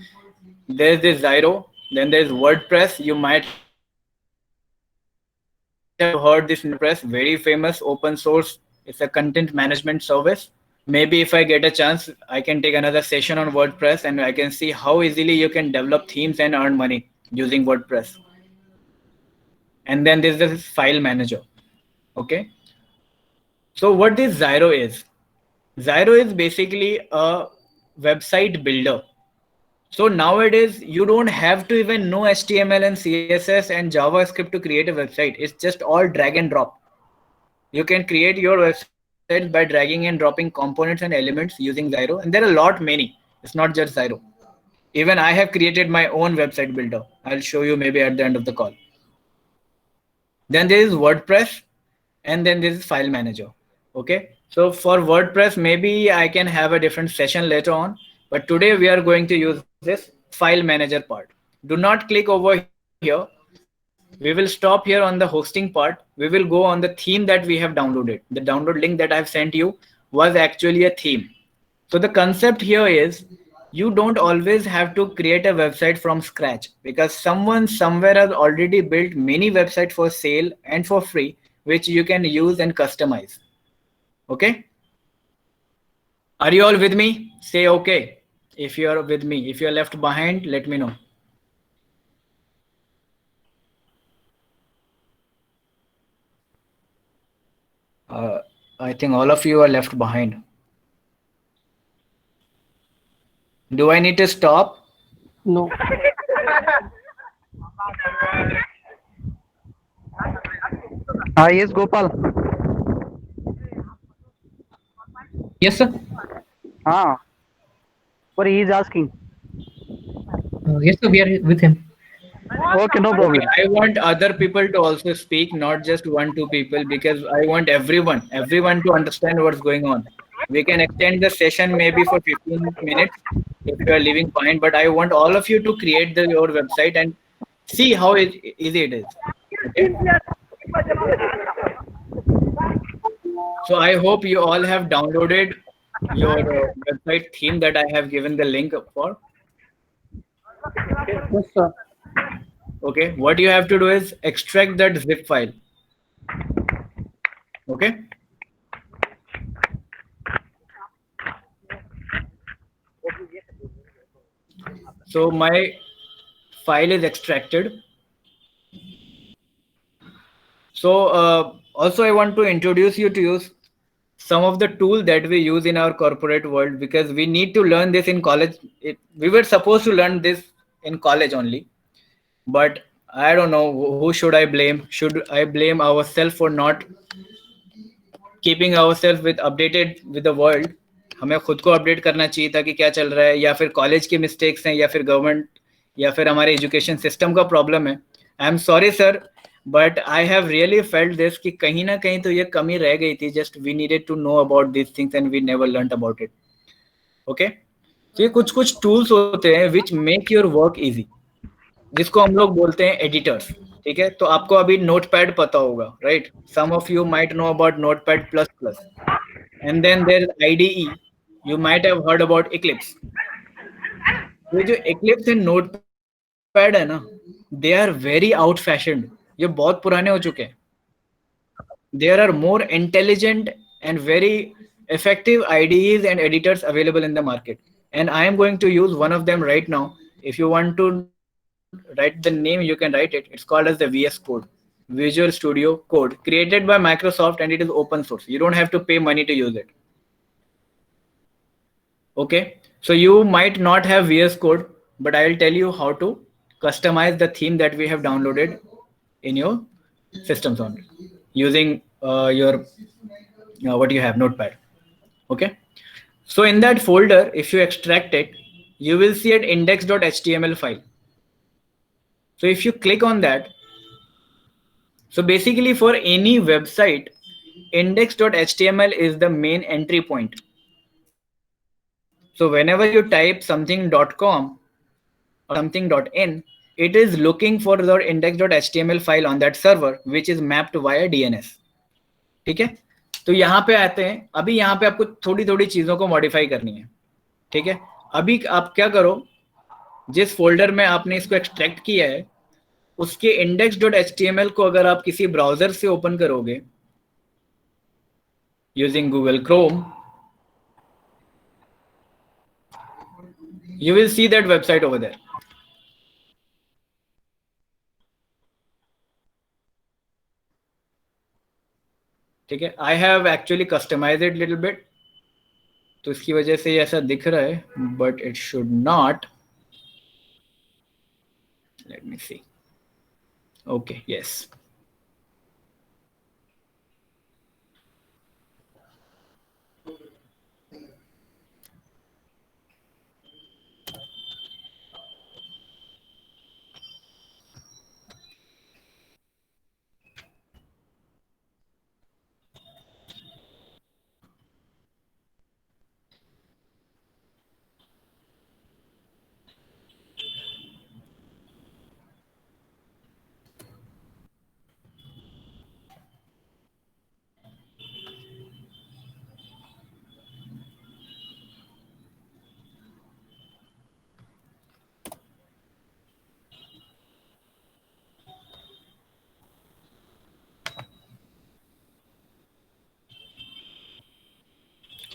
[SPEAKER 2] there's this Zyro then there's WordPress you might have heard this WordPress very famous open source it's a content management service maybe if I get a chance I can take another session on WordPress and I can see how easily you can develop themes and earn money using WordPress and then there's this file manager okay so what this Zyro is basically a website builder. So nowadays you don't have to even know HTML and CSS and JavaScript to create a website. It's just all drag and drop. You can create your website by dragging and dropping components and elements using Zyro. And there are a lot many. It's not just Zyro. Even I have created my own website builder. I'll show you maybe at the end of the call. Then there is WordPress and then there is file manager. Okay. So for WordPress, maybe I can have a different session later on, but today we are going to use this file manager part. Do not click over here. We will stop here on the hosting part. We will go on the theme that we have downloaded. The download link that I've sent you was actually a theme. So the concept here is you don't always have to create a website from scratch because someone somewhere has already built many websites for sale and for free, which you can use and customize. Okay. Are you all with me? Say okay. If you are with me, if you are left behind, let me know. I think all of you are left behind. Do I need to stop?
[SPEAKER 3] No.
[SPEAKER 1] Yes, Gopal.
[SPEAKER 6] Yes, sir.
[SPEAKER 1] Ah, what he is asking.
[SPEAKER 6] Yes, sir. We are with him.
[SPEAKER 1] Okay, no problem.
[SPEAKER 2] Okay, I want other people to also speak, not just one, two people, because I want everyone to understand what's going on. We can extend the session maybe for 15 minutes if you are leaving fine, but I want all of you to create your website and see how easy it is. Okay. So I hope you all have downloaded your website theme that I have given the link for.
[SPEAKER 3] Yes, sir.
[SPEAKER 2] Okay, what you have to do is extract that zip file. Okay. So my file is extracted. So also I want to introduce you to use some of the tools that we use in our corporate world, because we need to learn this in college. We were supposed to learn this in college only, but I don't know who should I blame. Should I blame ourselves for not keeping ourselves with updated with the world? हमें खुद को update करना चाहिए था कि क्या चल रहा है, या फिर कॉलेज के मिस्टेक्स हैं, या फिर गवर्नमेंट, या फिर हमारे एजुकेशन सिस्टम का प्रॉब्लम है. I am sorry sir, but I have really felt this कि कहीं ना कहीं तो ये कमी रह गई थी. Just we needed to know about this things and we never learn about it. Okay, तो ये कुछ कुछ टूल्स होते हैं which make your work easy, जिसको हम लोग बोलते हैं एडिटर्स. ठीक है, तो आपको अभी नोटपैड पता होगा, right? Some of you might know about Notepad plus plus, and then there is IDE. You might have heard about Eclipse. ये जो इक्लिप्स एंड नोटपैड है ना, they are very out fashioned. ये बहुत पुराने हो चुके हैं. There are more intelligent and very effective IDEs and editors available in the market, and I am going to use one of them right now. If you want to write the name, you can write it. It's called as the VS Code, Visual Studio Code, created by Microsoft, and it is open source. You don't have to pay money to use it. Okay, so you might not have VS Code, but I will tell you how to customize the theme that we have downloaded in your systems on using your what you have, Notepad. Okay, so in that folder, if you extract it, you will see an index.html file. So if you click on that, so basically for any website, index.html is the main entry point. So whenever you type something.com or something.in, it is looking for the index.html file on that server, which is mapped via DNS. ठीक है, तो यहाँ पे आते हैं. अभी यहाँ पे आपको थोड़ी थोड़ी चीजों को मॉडिफाई करनी है. ठीक है, अभी आप क्या करो, जिस फोल्डर में आपने इसको एक्सट्रैक्ट किया है, उसके index.html को अगर आप किसी ब्राउजर से ओपन करोगे using Google Chrome, you will see that website over there. ठीक है, I have actually customized it little bit, तो इसकी वजह से ये ऐसा दिख रहा है, but it should not. Let me see. Okay, yes.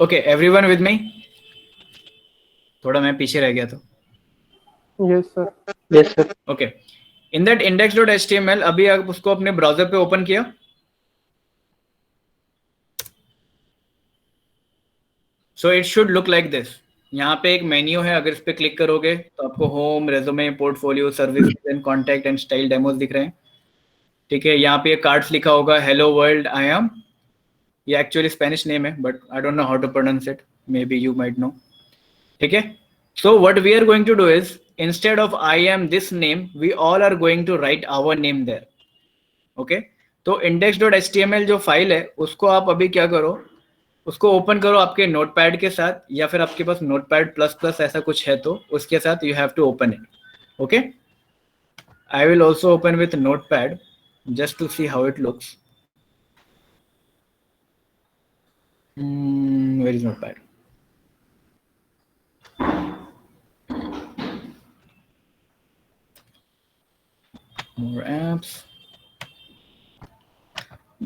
[SPEAKER 2] Okay, everyone with me? थोड़ा मैं पीछे रह गया तो.
[SPEAKER 3] Yes, sir.
[SPEAKER 4] Yes, sir.
[SPEAKER 2] Okay, in that index.html, अभी आप उसको अपने ब्राउजर पे ओपन किया. So it should look like this. यहाँ पे एक मेन्यू है, अगर इस पे क्लिक करोगे तो आपको home, resume, portfolio, service and contact and style demos दिख रहे हैं। ठीक है, यहाँ पे कार्ड्स लिखा होगा हेलो वर्ल्ड आई एम, ये एक्चुअली स्पेनिश नेम है but I don't know how to pronounce it, maybe you might know. ठीक है, so what we are going to do is instead of I am this name we all are going to write our name there. Okay, तो index.html जो file है उसको आप अभी क्या करो, उसको ओपन करो आपके नोटपैड के साथ, या फिर आपके पास नोटपैड प्लस प्लस ऐसा कुछ है तो उसके साथ you have to open it. Okay, I will also open with Notepad just to see how it looks. Where is notepad? More apps.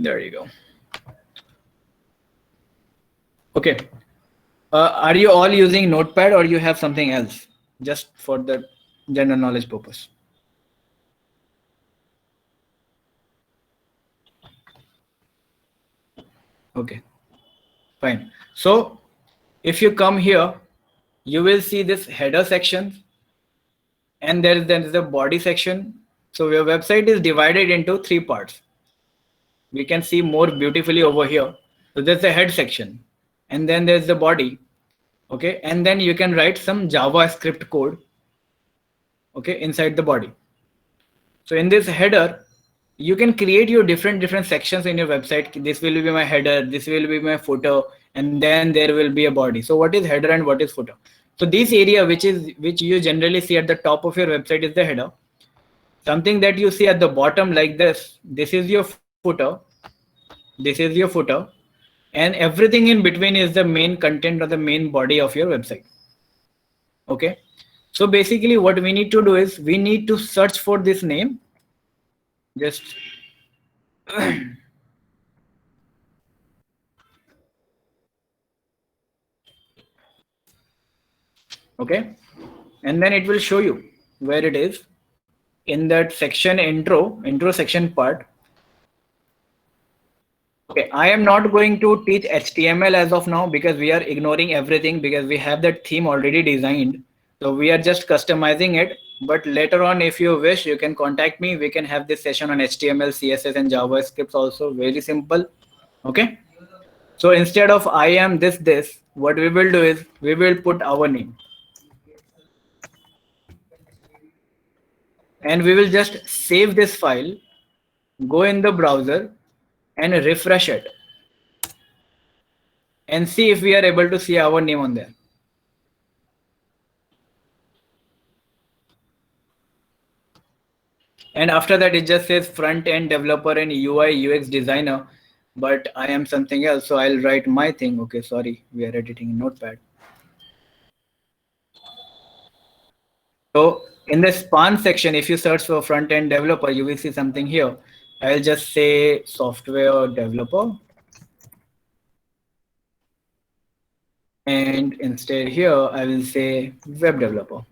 [SPEAKER 2] There you go. Okay. Are you all using notepad or you have something else just for the general knowledge purpose? Okay, fine. So if you come here, you will see this header section and there is the body section. So your website is divided into 3 parts. We can see more beautifully over here. So there's the head section and then there's the body. Okay, and then you can write some JavaScript code, okay, inside the body. So in this header, you can create your different sections in your website. This will be my header, this will be my footer, and then there will be a body. So what is header and what is footer? So this area which you generally see at the top of your website is the header. Something that you see at the bottom like this is your footer, this is your footer, and everything in between is the main content or the main body of your website. Okay, so basically what we need to do is we need to search for this name. Just okay, and then it will show you where it is in that section intro section part. Okay, I am not going to teach HTML as of now because we are ignoring everything because we have that theme already designed. So we are just customizing it. But later on, if you wish, you can contact me. We can have this session on HTML, CSS, and JavaScript also. Very simple. Okay. So instead of I am this, what we will do is we will put our name. And we will just save this file, go in the browser and refresh it and see if we are able to see our name on there. And after that, it just says front end developer and UI UX designer, but I am something else. So I'll write my thing. Okay, sorry, we are editing in Notepad. So in the span section, if you search for front end developer, you will see something here. I'll just say software developer. And instead here, I will say web developer.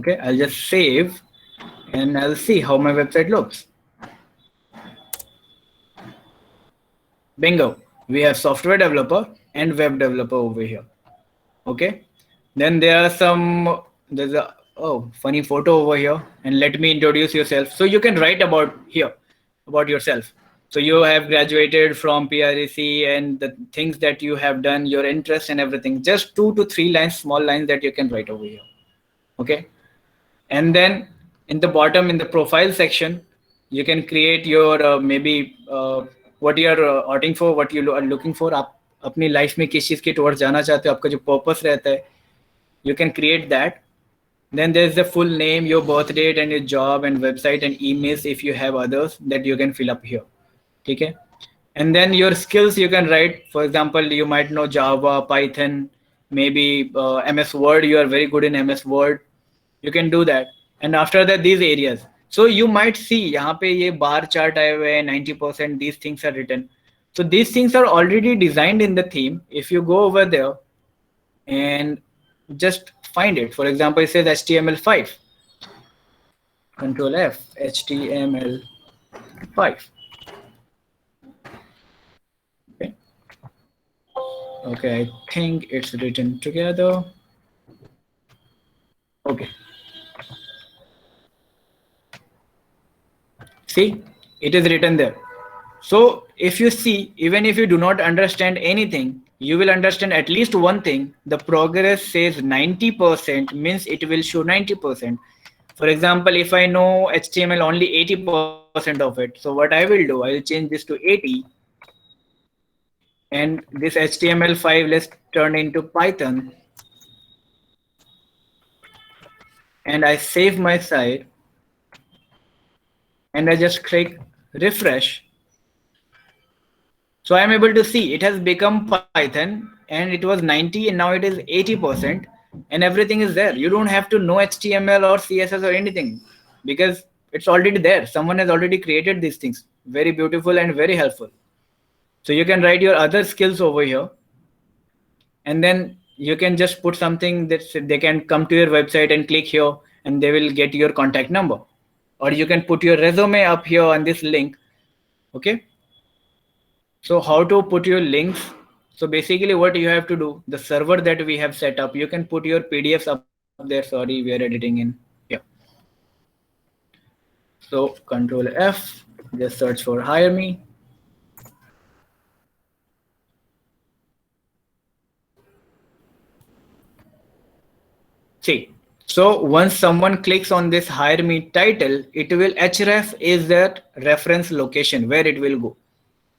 [SPEAKER 2] Okay, I'll just save and I'll see how my website looks. Bingo, we have software developer and web developer over here. Okay, then there's a funny photo over here, and let me introduce yourself. So you can write about yourself. So you have graduated from PREC and the things that you have done, your interest and everything. Just 2 to 3 lines, small lines that you can write over here. Okay, and then in the bottom, in the profile section, you can create your maybe what you are opting for, what you are looking for. आप अपनी life में किस चीज के towards जाना चाहते हो, आपका जो पर्पस रहता है, you can create that. Then there's the full name, your birth date and your job and website and emails if you have others that you can fill up here. Okay, and then your skills you can write. For example, you might know Java, Python, maybe MS Word. You are very good in MS Word. You can do that. And after that, these areas. So you might see यहाँ पे ये bar chart आए हुए हैं, 90% these things are written. So these things are already designed in the theme. If you go over there and just find it, for example, it says HTML5. Control F, HTML5. Okay. Okay, I think it's written together. Okay. See, it is written there. So if you see, even if you do not understand anything, you will understand at least one thing. The progress says 90% means it will show 90%. For example, if I know HTML only 80% of it, so what I will do, I will change this to 80, and this HTML5 let's turn into Python, and I save my site, and I just click refresh. So I am able to see it has become Python, and it was 90 and now it is 80%, and everything is there. You don't have to know HTML or CSS or anything, because it's already there. Someone has already created these things. Very beautiful and very helpful. So you can write your other skills over here, and then you can just put something that they can come to your website and click here, and they will get your contact number. Or you can put your resume up here on this link. Okay. So how to put your links? So basically what you have to do, the server that we have set up, you can put your PDFs up there. Sorry, we are editing in. Yeah. So Control F, just search for hire me. See, so once someone clicks on this hire me title, it will href is that reference location where it will go.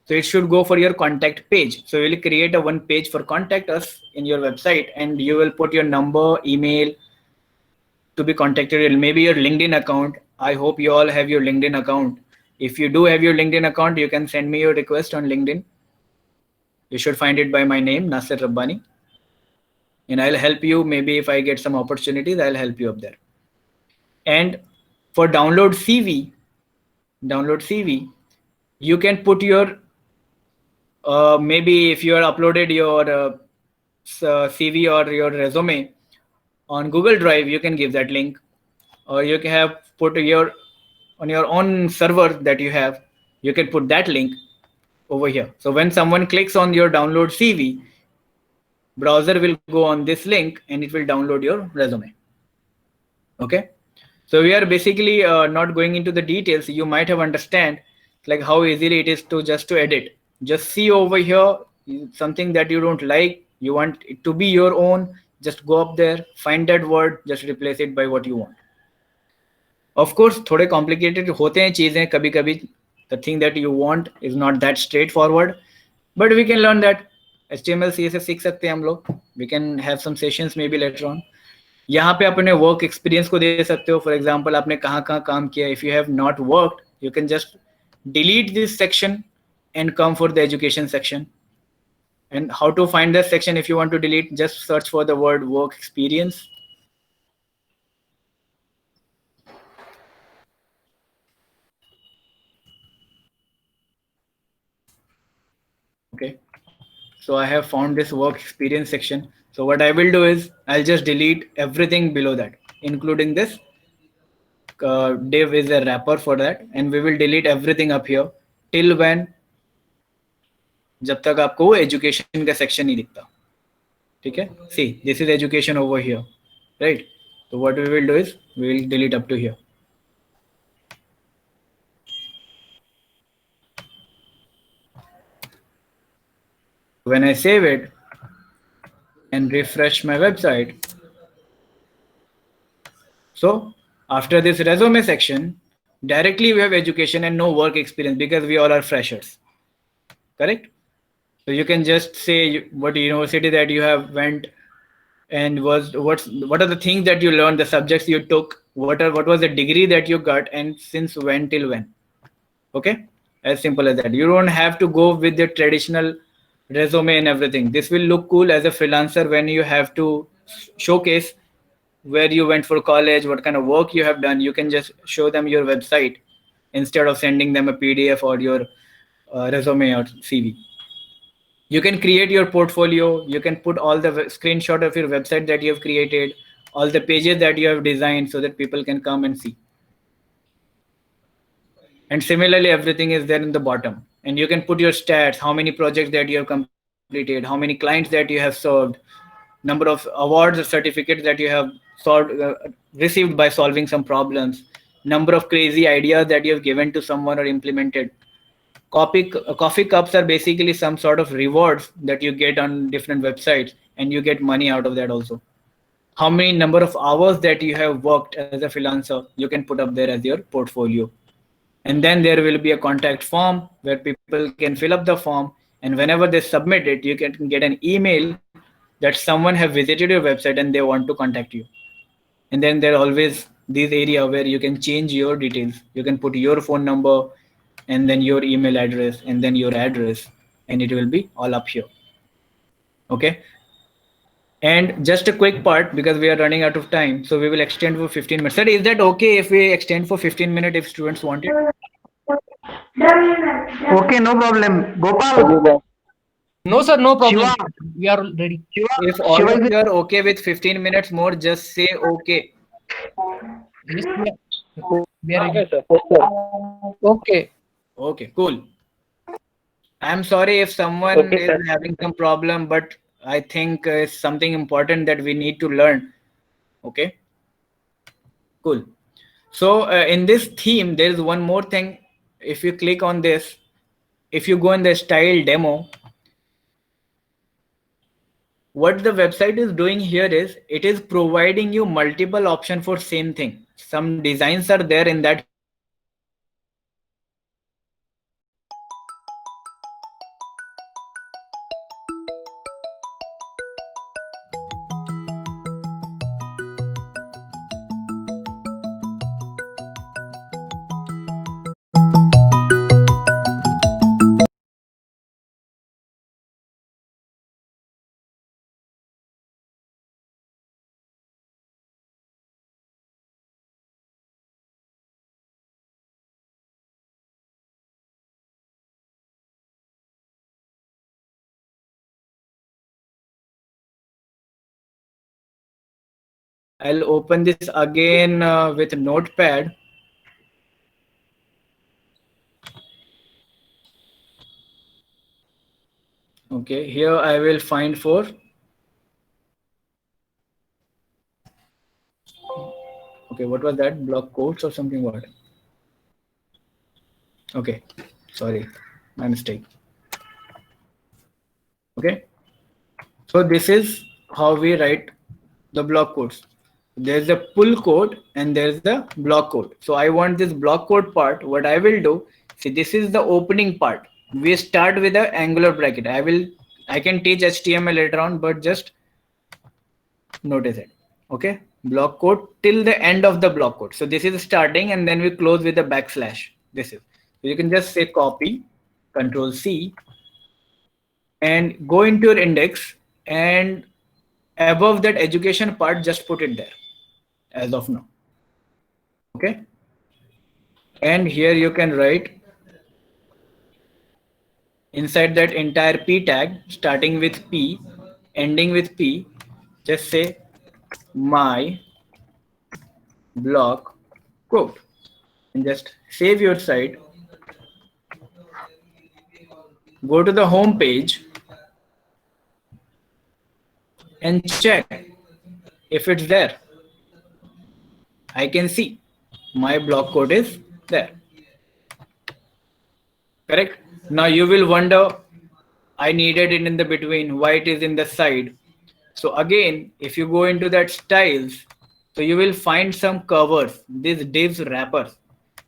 [SPEAKER 2] So it should go for your contact page. So you will create a one page for contact us in your website, and you will put your number, email to be contacted, maybe your LinkedIn account. I hope you all have your LinkedIn account. If you do have your LinkedIn account, you can send me your request on LinkedIn. You should find it by my name, Nasir Rabbani. And I'll help you. Maybe if I get some opportunities, I'll help you up there. And for download CV, you can put your maybe if you are uploaded your CV or your resume on Google Drive, you can give that link, or you can have put your on your own server that you have, you can put that link over here. So when someone clicks on your download CV, browser will go on this link and it will download your resume. Okay. So we are basically not going into the details. You might have understand like how easily it is to just to edit. Just see over here something that you don't like, you want it to be your own, just go up there, find that word, just replace it by what you want. Of course, थोड़े complicated होते हैं चीजें कभी कभी. The thing that you want is not that straightforward, but we can learn that. HTML CSS सीख सकते हैं हम लोग. We can have some sessions maybe later on. यहाँ पे अपने वर्क एक्सपीरियंस को दे सकते हो. फॉर एग्जांपल आपने कहाँ कहाँ काम किया. If you have not worked, you can just delete this section and come for the education section. And how to find that section if you want to delete, just search for the word work experience. Okay, so I have found this work experience section. So what I will do is I'll just delete everything below that, including this div is a wrapper for that, and we will delete everything up here till when, जब तक आपको वो education का section नहीं दिखता. ठीक है. See, this is education over here, right? So what we will do is we will delete up to here. When I save it and refresh my website, so after this resume section, directly we have education and no work experience because we all are freshers. Correct? So you can just say what university that you have went and what are the things that you learned, the subjects you took, what was the degree that you got, and since when till when. Okay, as simple as that. You don't have to go with the traditional resume and everything. This will look cool as a freelancer when you have to showcase where you went for college, what kind of work you have done. You can just show them your website instead of sending them a PDF or your resume or CV. You can create your portfolio. You can put all the screenshot of your website that you have created, all the pages that you have designed so that people can come and see. And similarly, everything is there in the bottom. And you can put your stats, how many projects that you have completed, completed, how many clients that you have served, number of awards or certificates that you have received by solving some problems, number of crazy ideas that you have given to someone or implemented. Coffee cups are basically some sort of rewards that you get on different websites, and you get money out of that also. How many number of hours that you have worked as a freelancer, you can put up there as your portfolio. And then there will be a contact form where people can fill up the form, and whenever they submit it, you can get an email that someone have visited your website and they want to contact you. And then there are always this area where you can change your details. You can put your phone number and then your email address and then your address, and it will be all up here. Okay. And just a quick part, because we are running out of time, so we will extend for 15 minutes. Sir, is that okay if we extend for 15 minutes if students want it?
[SPEAKER 1] Okay, no problem. Gopal,
[SPEAKER 6] No, sir, no problem.
[SPEAKER 1] Shiva.
[SPEAKER 6] We are ready.
[SPEAKER 2] If all
[SPEAKER 1] Shiva
[SPEAKER 2] of
[SPEAKER 1] is
[SPEAKER 2] you are okay with 15 minutes more, just say okay.
[SPEAKER 6] Yes, we are ready.
[SPEAKER 4] Okay, sir.
[SPEAKER 3] Okay.
[SPEAKER 2] Okay, cool. I'm sorry if someone
[SPEAKER 4] Okay,
[SPEAKER 2] is
[SPEAKER 4] sir.
[SPEAKER 2] having some problem, but I think it's something important that we need to learn. Okay, cool. So in this theme, there is one more thing. If you click on this, if you go in the style demo, what the website is doing here is it is providing you multiple options for same thing. Some designs are there in that I'll open this again with Notepad. Okay, here I will find for. Okay, what was that? Block quotes or something? What? Okay, sorry, my mistake. Okay, so this is how we write the block quotes. There's a pull quote and there's the block quote. So I want this block quote part. What I will do, see, this is the opening part. We start with an angular bracket. I can teach HTML later on, but just notice it. Okay, block quote till the end of the block quote. So this is starting, and then we close with a backslash. This is, so you can just say copy, Control C, and go into your index, and above that education part, just put it there as of now. Okay, and here you can write inside that entire P tag, starting with P, ending with P, just say my block quote, and just save your site. Go to the home page and check if it's there. I can see my block quote is there. Correct? Now you will wonder, I needed it in the between, why it is in the side. So again, if you go into that styles, so you will find some covers, these divs wrappers.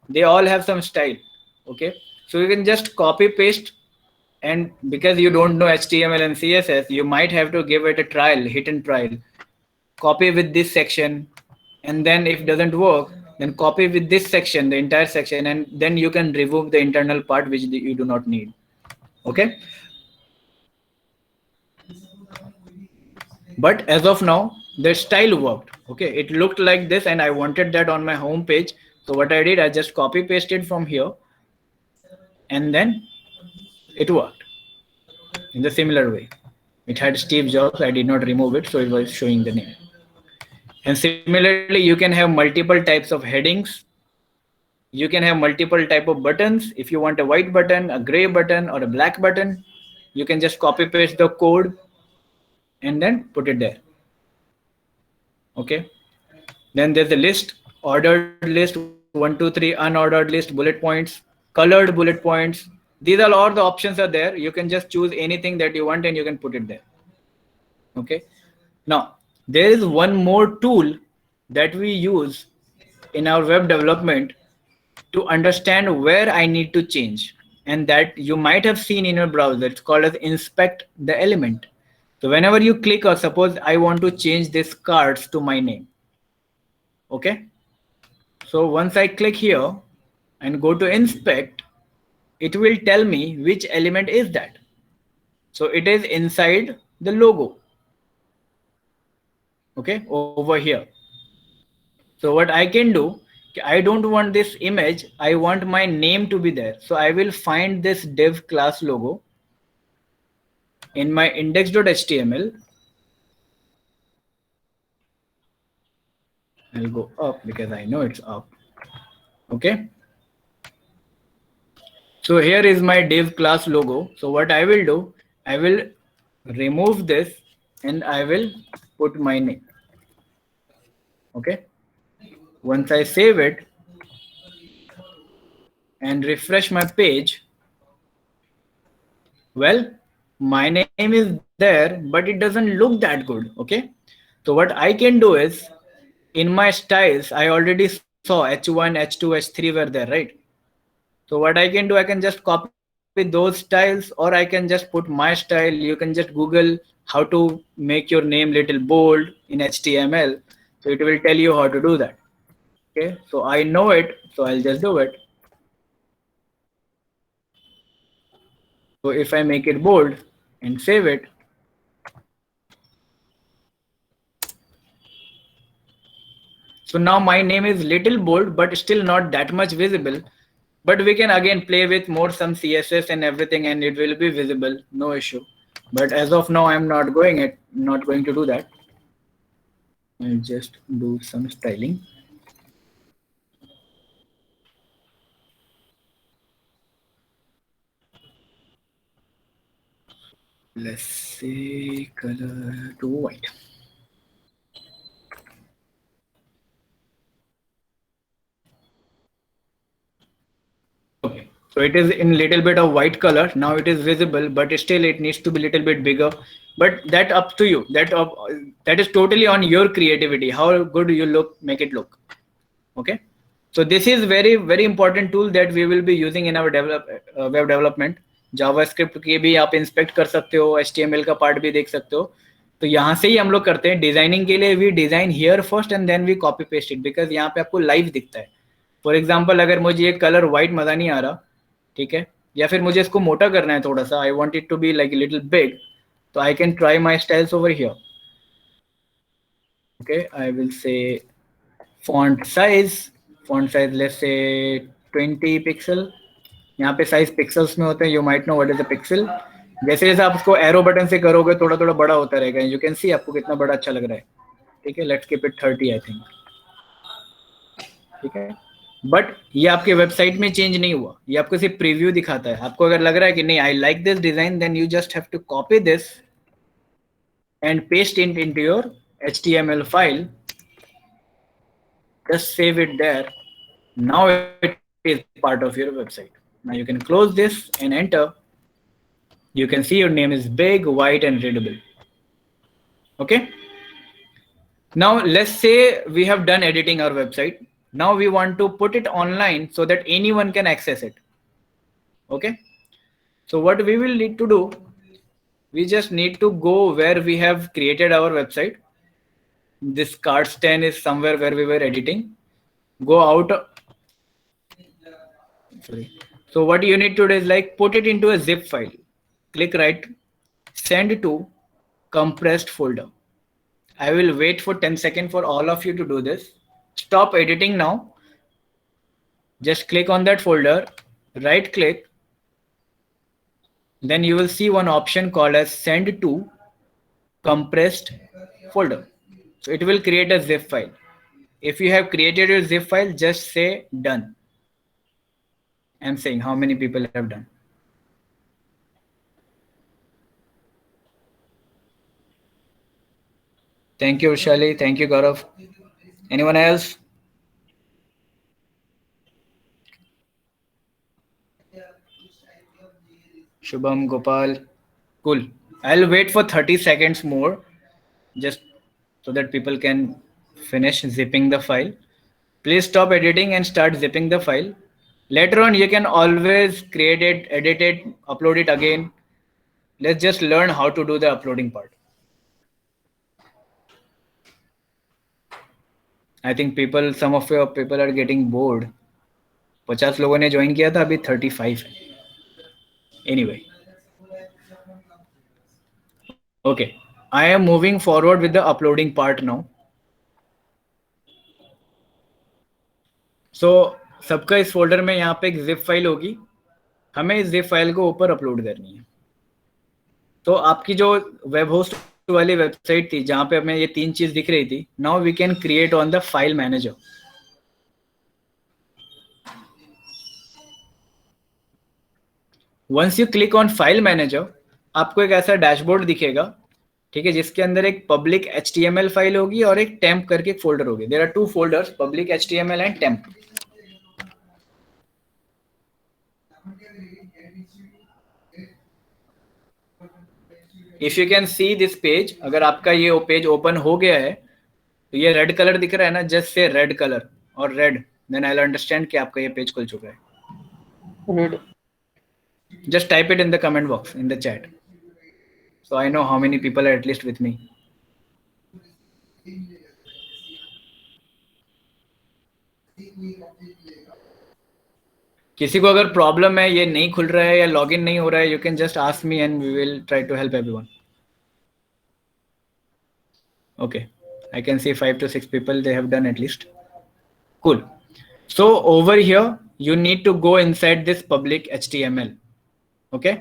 [SPEAKER 2] They all have some style. Okay, so you can just copy paste, and because you don't know HTML and CSS, you might have to give it a trial, hit and trial. Copy with this section, and then if it doesn't work, then copy with this section, the entire section, and then you can remove the internal part which you do not need. Okay. But as of now, the style worked. Okay, it looked like this, and I wanted that on my home page. So what I did, I just copy pasted from here, and then it worked in the similar way. It had Steve Jobs. I did not remove it, so it was showing the name. And similarly, you can have multiple types of headings. You can have multiple type of buttons. If you want a white button, a gray button, or a black button, you can just copy paste the code and then put it there. Okay. Then there's a list, ordered list, 1, 2, 3, unordered list, bullet points, colored bullet points. These are all the options are there. You can just choose anything that you want and you can put it there. Okay. Now, there is one more tool that we use in our web development to understand where I need to change, and that you might have seen in your browser. It's called as inspect the element. So whenever you click, or suppose I want to change this cards to my name. Okay. So once I click here and go to inspect, it will tell me which element is that. So it is inside the logo. Okay, over here. So what I can do, I don't want this image, I want my name to be there. So I will find this div class logo in my index.html. I'll go up because I know it's up. Okay. So here is my div class logo. So what I will do, I will remove this and I will put my name. Okay. Once I save it and refresh my page, well, my name is there, but it doesn't look that good. Okay. So what I can do is, in my styles, I already saw H1, H2, H3 were there, right? So what I can do, I can just copy those styles, or I can just put my style. You can just Google how to make your name little bold in HTML. So it will tell you how to do that. Okay, so I know it, so I'll just do it. So if I make it bold and save it, so now my name is little bold, but still not that much visible. But we can again play with more some CSS and everything, and it will be visible, no issue. But as of now, I'm not going to do that. I'll just do some styling. Let's say color to white. Okay, so it is in little bit of white color. Now it is visible, but still it needs to be a little bit bigger. But that up to you. That is totally on your creativity. How good you look, make it look. Okay. So this is very, very important tool that we will be using in our web development. JavaScript के भी आप inspect कर सकते हो, HTML का part भी देख सकते हो. तो यहाँ से ही हम लोग करते हैं डिजाइनिंग के लिए. We design here first and then we copy paste it, because यहाँ पे आपको लाइव दिखता है. फॉर एग्जाम्पल, अगर मुझे ये कलर व्हाइट मजा नहीं आ रहा, ठीक है, या फिर मुझे इसको मोटा करना है थोड़ा सा, I want it to be like little big, तो I can try my styles over here. Okay, I will say font size let's say 20 pixel. यहाँ पे साइज पिक्सल्स में होते हैं. You might know what is the pixel. जैसे जैसे आप उसको एरो बटन से करोगे थोड़ा थोड़ा बड़ा होता रहेगा. यू कैन सी आपको कितना बड़ा अच्छा लग रहा है. ठीक है, let's keep it 30 I think. ठीक है, बट ये आपके वेबसाइट में चेंज नहीं हुआ, ये आपको सिर्फ प्रीव्यू दिखाता है. आपको अगर लग रहा है कि नहीं, I like this design, then you just have to copy this and paste it into your HTML file. Just save it there. Now it is part of your website. Now you can close this and enter. You can see your name is big, white, and readable. Okay. Now let's say we have done editing our website. Now we want to put it online so that anyone can access it. Okay. So what we will need to do, we just need to go where we have created our website. This cards 10 is somewhere where we were editing. Go out. Sorry. So what you need to do is like put it into a zip file. Click right, send to compressed folder. I will wait for 10 seconds for all of you to do this. Stop editing now. Just click on that folder, right click. Then you will see one option called as send to compressed folder. So it will create a zip file. If you have created your zip file, just say done. I'm saying how many people have done. Thank you, Vishali. Thank you, Gaurav. Anyone else? Shubham, Gopal. Cool. I'll wait for 30 seconds more just so that people can finish zipping the file. Please stop editing and start zipping the file. Later on, you can always create it, edit it, upload it again. Let's just learn how to do the uploading part. I think people, some of your people are getting bored. 50 लोगों ने join किया था, अभी 35 है. Anyway, okay. I am moving forward with the uploading part now. So सबका इस folder में यहाँ पे एक जिप फाइल होगी. हमें इस जिप फाइल को ऊपर अपलोड करनी है. तो आपकी जो वेब होस्ट वाली वेबसाइट थी जहां पे हमें ये 3 चीज दिख रही थी, now we can create on the file manager. Once you click on file manager, आपको एक ऐसा डैशबोर्ड दिखेगा, ठीक है, जिसके अंदर एक पब्लिक HTML फाइल होगी और एक टेम्प करके एक फोल्डर होगी. There are 2 folders, public HTML and temp. If you can see this page, अगर आपका ये पेज ओपन हो गया है तो ये रेड कलर दिख रहा है ना, जस्ट से रेड कलर और red, then I will understand कि आपका ये पेज खुल चुका है.
[SPEAKER 3] Read.
[SPEAKER 2] Just type it in the comment box in the chat, so I know how many people are at least with me. किसी को अगर प्रॉब्लम है, ये नहीं खुल रहा है या लॉगिन नहीं हो रहा है, you can just ask me and we will try to help everyone. Okay, I can see 5 to 6 people, they have done at least. Cool. So over here you need to go inside this public HTML. Okay,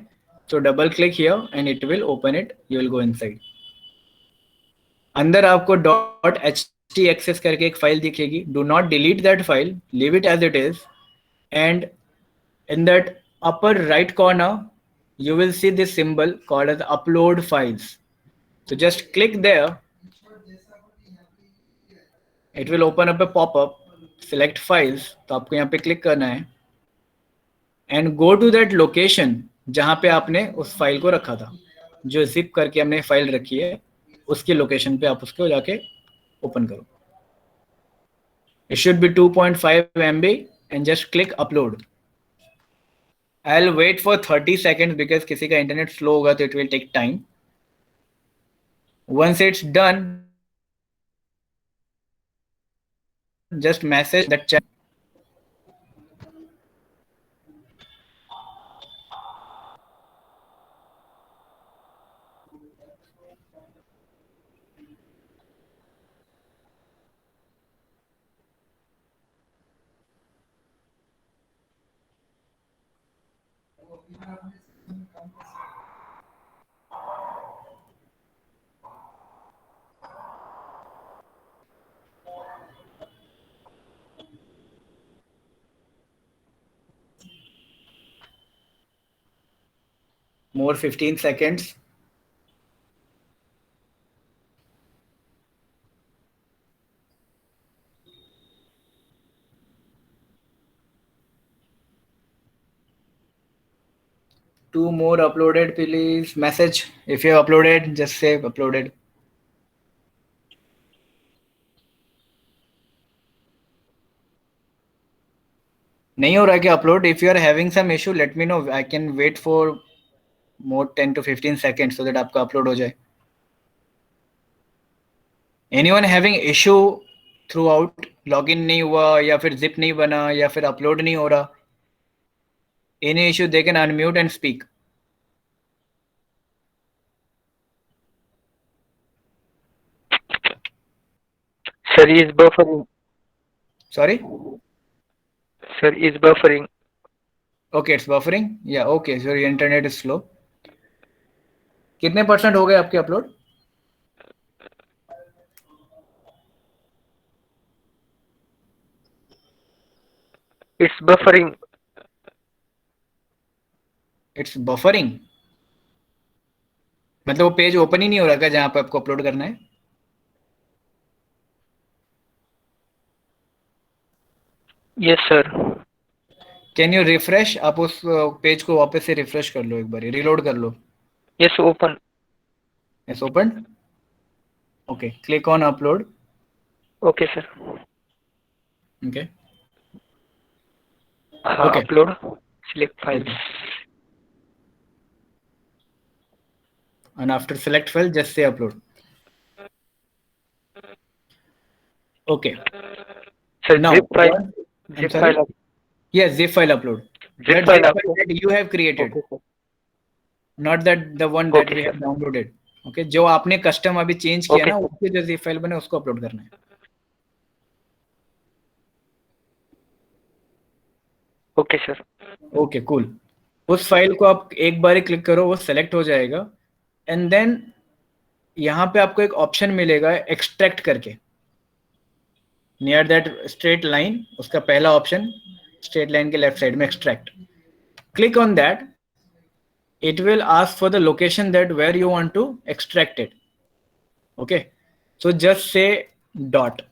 [SPEAKER 2] so double click here and it will open it. You will go inside. अंदर आपको .htaccess करके एक file दिखेगी. Do not delete that file, leave it as it is, and in that upper right corner you will see this symbol called as upload files. So just click there. It will open up a pop-up. Select files. तो आपको यहाँ पे click करना है and go to that location जहाँ पे आपने उस फाइल को रखा था, जो zip करके हमने फाइल रखी है, उसके लोकेशन पे आप उसको जाके ओपन करो. It should be 2.5 MB and just click upload. I'll wait for 30 seconds because किसी का इंटरनेट स्लो होगा तो it will take time. Once it's done, just message that chat. More 15 seconds. Two more uploaded, please. Message if you have uploaded, just say uploaded. नहीं हो रहा क्या upload? If you are having some issue, let me know. I can wait for more 10 to 15 seconds so that आपका upload हो जाए. Anyone having issue throughout? Login नहीं हुआ या फिर zip नहीं बना या फिर upload नहीं हो रहा? Any issue, they can unmute and speak.
[SPEAKER 7] Sir, is buffering.
[SPEAKER 2] Sorry?
[SPEAKER 7] Sir, is buffering.
[SPEAKER 2] Okay, it's buffering. Yeah, okay. So your internet is slow. कितने % हो गए आपके upload?
[SPEAKER 7] It's buffering.
[SPEAKER 2] It's buffering. मतलब वो पेज ओपन ही नहीं हो रहा क्या जहां पे आपको अपलोड करना है?
[SPEAKER 7] Yes, sir.
[SPEAKER 2] Can you refresh? आप उस पेज को वापस से रिफ्रेश कर लो, एक बार रिलोड कर लो.
[SPEAKER 7] Yes, open.
[SPEAKER 2] Yes, open. Okay, click on upload.
[SPEAKER 7] Okay, sir.
[SPEAKER 2] Okay.
[SPEAKER 7] Okay. Upload. Select file.
[SPEAKER 2] Okay. And after select file, just say upload. Okay.
[SPEAKER 7] Sir,
[SPEAKER 2] Now,
[SPEAKER 7] zip file.
[SPEAKER 2] I'm
[SPEAKER 7] Zip
[SPEAKER 2] sorry?
[SPEAKER 7] file.
[SPEAKER 2] Yes, zip file upload.
[SPEAKER 7] Zip
[SPEAKER 2] That
[SPEAKER 7] file
[SPEAKER 2] zip
[SPEAKER 7] upload.
[SPEAKER 2] file that you have created,
[SPEAKER 7] Okay, sir.
[SPEAKER 2] not that the one that
[SPEAKER 7] Okay,
[SPEAKER 2] we
[SPEAKER 7] sir.
[SPEAKER 2] have downloaded. Okay, जो आपने custom अभी change किया
[SPEAKER 7] Okay,
[SPEAKER 2] ना,
[SPEAKER 7] sir.
[SPEAKER 2] उसके जो zip file बने उसको upload करना है.
[SPEAKER 7] Okay, sir.
[SPEAKER 2] Okay cool. उस फाइल को आप एक बार ही क्लिक करो, वो सेलेक्ट हो जाएगा. एंड देन यहाँ पे आपको एक ऑप्शन मिलेगा एक्सट्रैक्ट करके, नियर दैट स्ट्रेट लाइन, उसका पहला ऑप्शन स्ट्रेट लाइन के लेफ्ट साइड में extract. Click on that. It will ask for the location that where you want to extract it. Okay, so just say dot,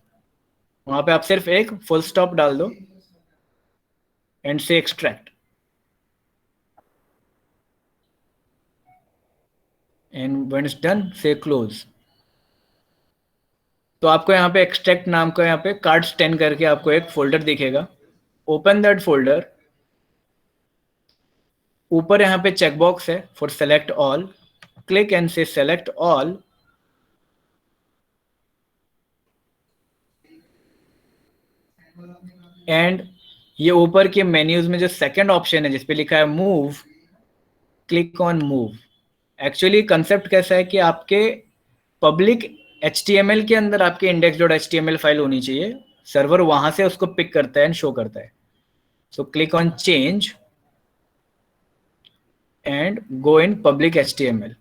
[SPEAKER 2] वहां पे आप सिर्फ एक full stop डाल दो एंड से extract. And when it's done से क्लोज. तो आपको यहाँ पे एक्सट्रैक्ट नाम का यहाँ पे कार्ड्स 10 करके आपको एक फोल्डर दिखेगा. Open that folder. ऊपर यहाँ पे चेकबॉक्स है for select all. Click and से सेलेक्ट ऑल. एंड ये ऊपर के मेन्यूज में जो सेकंड ऑप्शन है जिसपे लिखा है move, click on move. Actually concept कैसा है कि आपके पब्लिक HTML के अंदर आपके index.html फाइल होनी चाहिए. सर्वर वहां से उसको पिक करता है एंड शो करता है. So click on change and go in public HTML.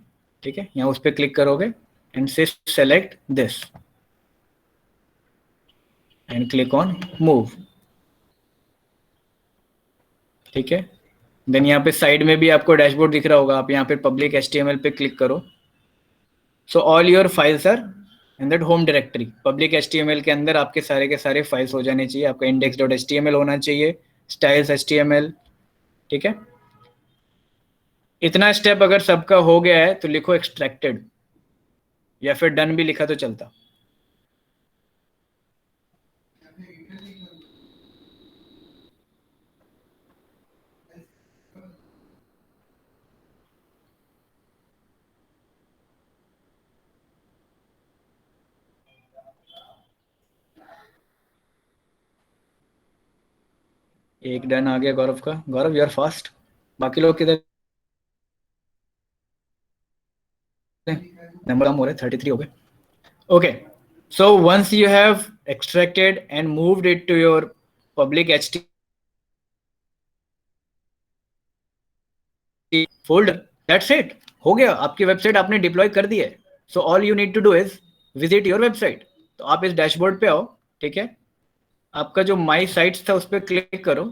[SPEAKER 2] ठीक है, यहाँ उस पर क्लिक करोगे एंड से select this and click on move. ठीक है, देन यहाँ पे साइड में भी आपको डैशबोर्ड दिख रहा होगा. आप यहाँ पे पब्लिक HTML पे क्लिक करो. So all your files are in that home directory. Public HTML के अंदर आपके सारे के सारे फाइल्स हो जाने चाहिए. आपका index.html होना चाहिए, styles HTML. ठीक है, इतना स्टेप अगर सबका हो गया है तो लिखो एक्सट्रैक्टेड, या फिर डन भी लिखा तो चलता. एक डन आ गया गौरव का. गौरव यू आर फास्ट. बाकी लोग किधर? नंबर कम हो रहे, 33 हो गए. Okay, so once you have extracted and moved it to your public HTML folder, that's it. हो गया, आपकी वेबसाइट आपने डिप्लॉय कर दी है. So all you need to do is visit your website. तो आप इस डैशबोर्ड पे आओ. ठीक है, आपका जो माई साइट्स था उस पर क्लिक करो.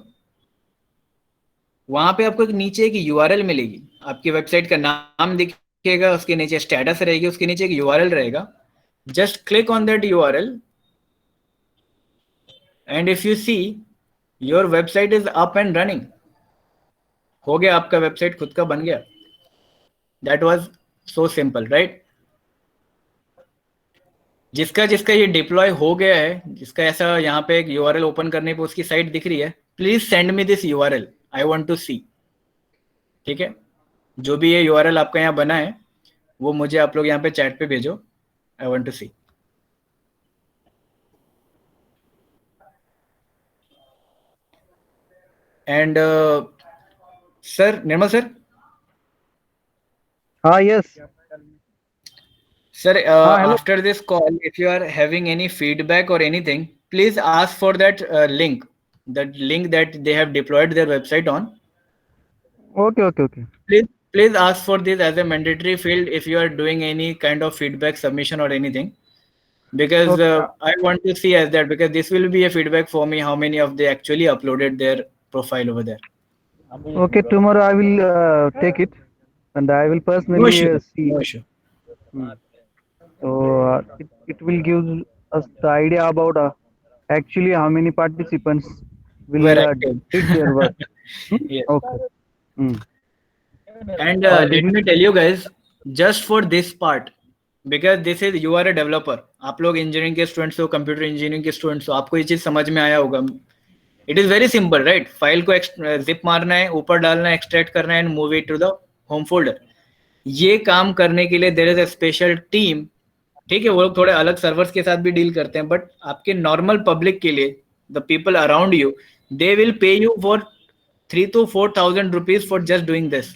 [SPEAKER 2] वहां पे आपको एक नीचे एक URL मिलेगी. आपकी वेबसाइट का नाम दिखेगा, उसके नीचे स्टेटस रहेगी, उसके नीचे एक URL रहेगा. Just click on that URL and if you see your website is up and running. हो गया, आपका वेबसाइट खुद का बन गया. That was so simple, right? जिसका जिसका ये डिप्लॉय हो गया है, जिसका ऐसा यहाँ पे एक URL ओपन करने पे उसकी साइट दिख रही है, please send me this URL. I want to see. ठीक है, जो भी ये URL आपका यहाँ बना है वो मुझे आप लोग यहाँ पे चैट पे भेजो. I want to see. And sir, Nirmal sir.
[SPEAKER 1] Yes.
[SPEAKER 2] Sir,
[SPEAKER 1] hello.
[SPEAKER 2] after this call, if you are having any feedback or anything, please ask for that link that they have deployed their website on.
[SPEAKER 1] Okay.
[SPEAKER 2] Please ask for this as a mandatory field if you are doing any kind of feedback submission or anything, because
[SPEAKER 1] Okay.
[SPEAKER 2] I want to see as that, because this will be a feedback for me how many of they actually uploaded their profile over there.
[SPEAKER 1] Okay, tomorrow I will take it, and I will personally see.
[SPEAKER 2] No issue.
[SPEAKER 1] So it will give us the idea about actually how many participants will
[SPEAKER 2] Were active.
[SPEAKER 1] did their work.
[SPEAKER 2] Yes.
[SPEAKER 1] Okay. Mm.
[SPEAKER 2] And
[SPEAKER 1] this-
[SPEAKER 2] let me tell you guys, just for this part, because this is you are a developer. आप लोग engineering के students हो, computer engineering के students हो, आपको ये चीज समझ में आया होगा. It is very simple, right? File को जिप मारना है, ऊपर डालना है, एक्सट्रैक्ट करना है and move it to the home folder. ये काम करने के लिए there is a special team. ठीक है, वो लोग थोड़े अलग सर्वर्स के साथ भी डील करते हैं, बट आपके नॉर्मल पब्लिक के लिए, the people around you, they will pay you for 3,000 to 4,000 rupees for just doing this.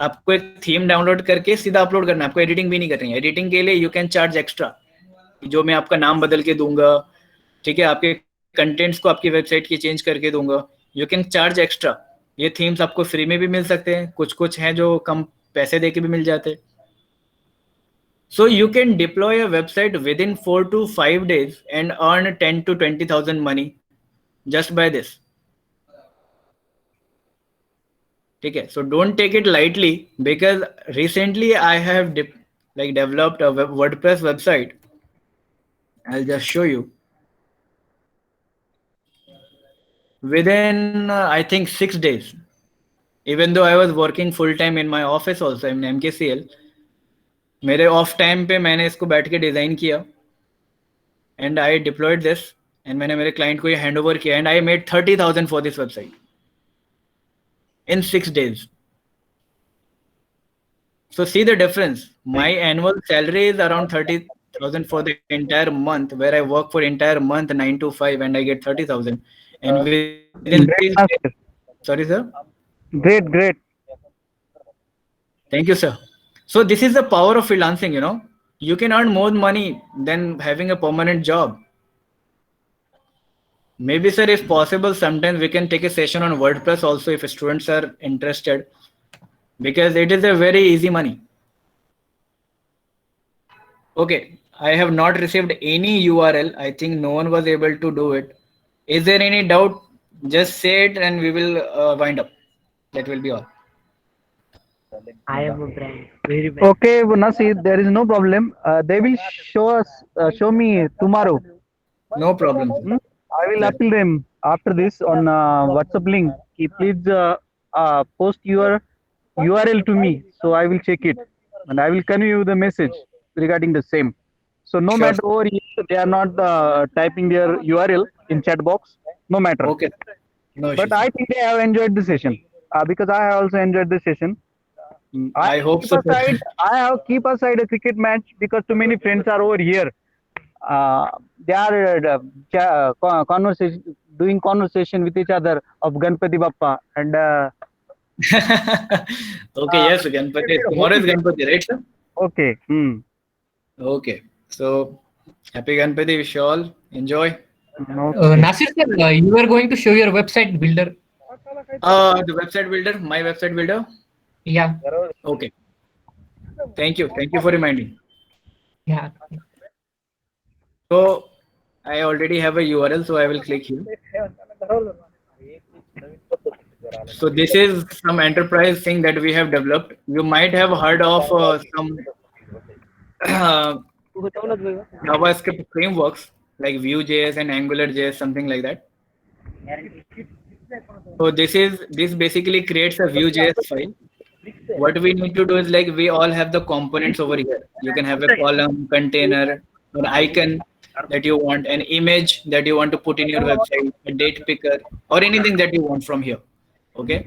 [SPEAKER 2] आपको एक थीम डाउनलोड करके सीधा अपलोड करना है, आपको एडिटिंग भी नहीं करनी है. एडिटिंग के लिए यू कैन चार्ज एक्स्ट्रा, जो मैं आपका नाम बदल के दूंगा, ठीक है, आपके कंटेंट्स को आपकी वेबसाइट की चेंज करके दूंगा, यू कैन चार्ज एक्स्ट्रा. ये थीम्स आपको फ्री में भी मिल सकते हैं, कुछ कुछ हैं जो कम पैसे दे के भी मिल जाते हैं. So you can deploy a website within 4 to 5 days and earn 10 to 20,000 money just by this. Okay, so don't take it lightly, because recently I have developed a WordPress website. I'll just show you. Within I think 6 days, even though I was working full time in my office also in MKCL, मेरे off time पे मैंने इसको बैठ के design किया and I deployed this and मैंने मेरे client को ये हैंड ओवर किया and I made 30,000 for this website in 6 days. So see the difference. My annual salary is around 30,000 for the entire month, where I work for entire month 9 to 5 and I get 30,000. And within
[SPEAKER 1] Great,
[SPEAKER 2] 6
[SPEAKER 1] master.
[SPEAKER 2] days, sorry sir.
[SPEAKER 1] Great.
[SPEAKER 2] Thank you, sir. So this is the power of freelancing, you know. You can earn more money than having a permanent job. Maybe, sir, if possible, sometimes we can take a session on WordPress also if students are interested, because it is a very easy money. Okay, I have not received any URL. I think no one was able to do it. Is there any doubt? Just say it and we will wind up. That will be all.
[SPEAKER 8] I am a brand. Very bad.
[SPEAKER 1] Okay, Nasi, there is no problem. They will show me tomorrow.
[SPEAKER 2] No problem.
[SPEAKER 1] I will appeal them after this on WhatsApp link. Please post your URL to me, so I will check it and I will convey you the message regarding the same. So no
[SPEAKER 2] Sure.
[SPEAKER 1] matter over here, they are not typing their URL in chat box. No matter.
[SPEAKER 2] Okay. No issues.
[SPEAKER 1] But I think they have enjoyed the session because I have also enjoyed the session.
[SPEAKER 2] I hope
[SPEAKER 1] keep
[SPEAKER 2] so.
[SPEAKER 1] Aside, I have keep aside a cricket match because too many friends are over here. They are doing conversation with each other of Ganpati Bappa and
[SPEAKER 2] Okay, yes, Ganpati. Tomorrow is Ganpati, right, sir?
[SPEAKER 1] okay.
[SPEAKER 2] Okay. So happy Ganpati. Wish you all enjoy.
[SPEAKER 1] Okay.
[SPEAKER 6] Nasir sir, you are going to show your website builder.
[SPEAKER 2] The website builder, my website builder.
[SPEAKER 6] Yeah.
[SPEAKER 2] Okay. Thank you. Thank you for reminding.
[SPEAKER 6] Yeah.
[SPEAKER 2] So I already have a URL, so I will click here. So this is some enterprise thing that we have developed. You might have heard of some JavaScript frameworks like Vue.js and AngularJS, something like that. So this basically creates a Vue.js file. What we need to do is like we all have the components over here. You can have a column, container, an icon that you want, an image that you want to put in your website, a date picker, or anything that you want from here. Okay.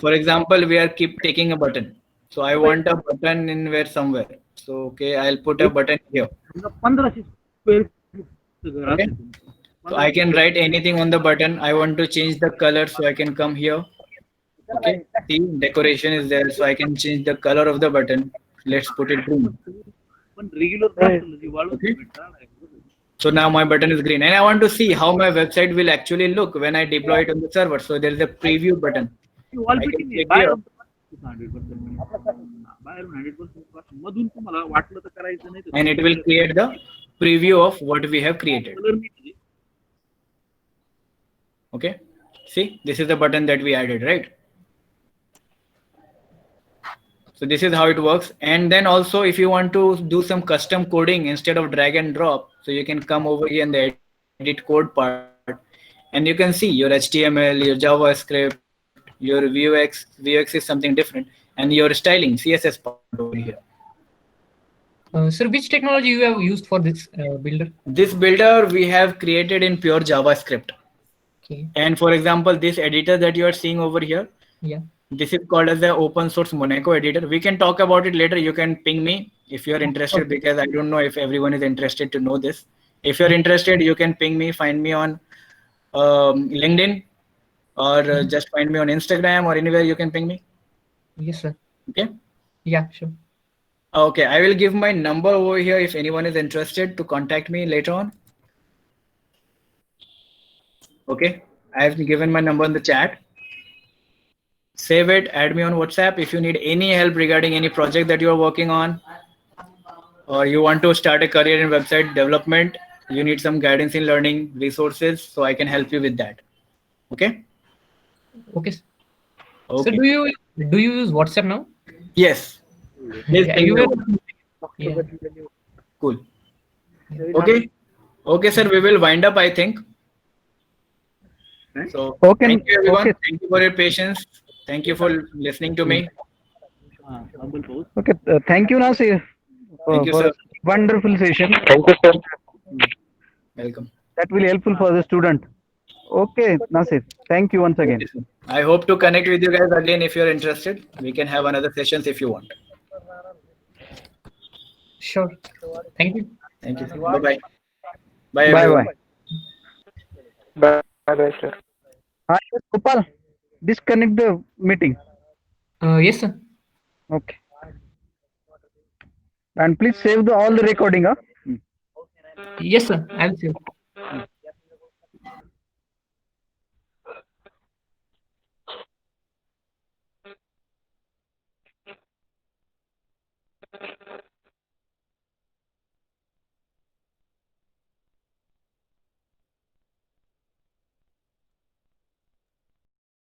[SPEAKER 2] For example, we are keep taking a button. So I want a button in where somewhere. So okay, I'll put a button here. Okay. So I can write anything on the button. I want to change the color, so I can come here. Okay. See, decoration is there, so I can change the color of the button. Let's put it green. Okay. So now my button is green, and I want to see how my website will actually look when I deploy it on the server. So there is a preview button. I can click here. And it will create the preview of what we have created. Okay. See, this is the button that we added, right? So this is how it works. And then also if you want to do some custom coding instead of drag and drop, so you can come over here in the edit code part, and you can see your HTML, your JavaScript, your Vux is something different, and your styling CSS part over here.
[SPEAKER 6] Sir, which technology you have used for this builder?
[SPEAKER 2] This builder we have created in pure JavaScript.
[SPEAKER 6] Okay.
[SPEAKER 2] And for example, this editor that you are seeing over here,
[SPEAKER 6] Yeah.
[SPEAKER 2] this is called as the open source Monaco editor. We can talk about it later. You can ping me if you're interested,
[SPEAKER 6] Okay.
[SPEAKER 2] because I don't know if everyone is interested to know this. If you're interested, you can ping me, find me on LinkedIn, or just find me on Instagram, or anywhere you can ping me.
[SPEAKER 6] Yes, sir.
[SPEAKER 2] Okay.
[SPEAKER 6] Yeah, sure.
[SPEAKER 2] Okay, I will give my number over here if anyone is interested to contact me later on. Okay, I have given my number in the chat. Save it, add me on WhatsApp if you need any help regarding any project that you are working on, or you want to start a career in website development, you need some guidance in learning resources, so I can help you with that. Okay.
[SPEAKER 6] Okay. Sir,
[SPEAKER 2] Okay.
[SPEAKER 6] do you use WhatsApp now?
[SPEAKER 2] Yes. Please
[SPEAKER 6] Yeah,
[SPEAKER 2] ping
[SPEAKER 6] you
[SPEAKER 2] me.
[SPEAKER 6] will. Yeah.
[SPEAKER 2] Cool. Okay. Okay, sir. We will wind up, I think. So
[SPEAKER 1] Okay.
[SPEAKER 2] thank you, everyone.
[SPEAKER 1] Okay.
[SPEAKER 2] Thank you for your patience. Thank you for listening to me.
[SPEAKER 1] Okay. Thank you, Nasir,
[SPEAKER 2] Thank you,
[SPEAKER 1] for
[SPEAKER 2] sir.
[SPEAKER 1] a wonderful session.
[SPEAKER 7] Thank you, sir.
[SPEAKER 2] Welcome.
[SPEAKER 1] That will helpful for the student. Okay, Nasir. Thank you once again.
[SPEAKER 2] I hope to connect with you guys again if you're interested. We can have another sessions if you want.
[SPEAKER 6] Sure. Thank you.
[SPEAKER 2] Thank you. Bye bye.
[SPEAKER 1] Bye
[SPEAKER 2] Bye everyone.
[SPEAKER 1] bye.
[SPEAKER 7] Bye, sir.
[SPEAKER 1] Hi, Gopal. Disconnect the meeting.
[SPEAKER 6] Yes, sir.
[SPEAKER 1] Okay. And please save all the recording. Huh?
[SPEAKER 6] Yes, sir. I'll see.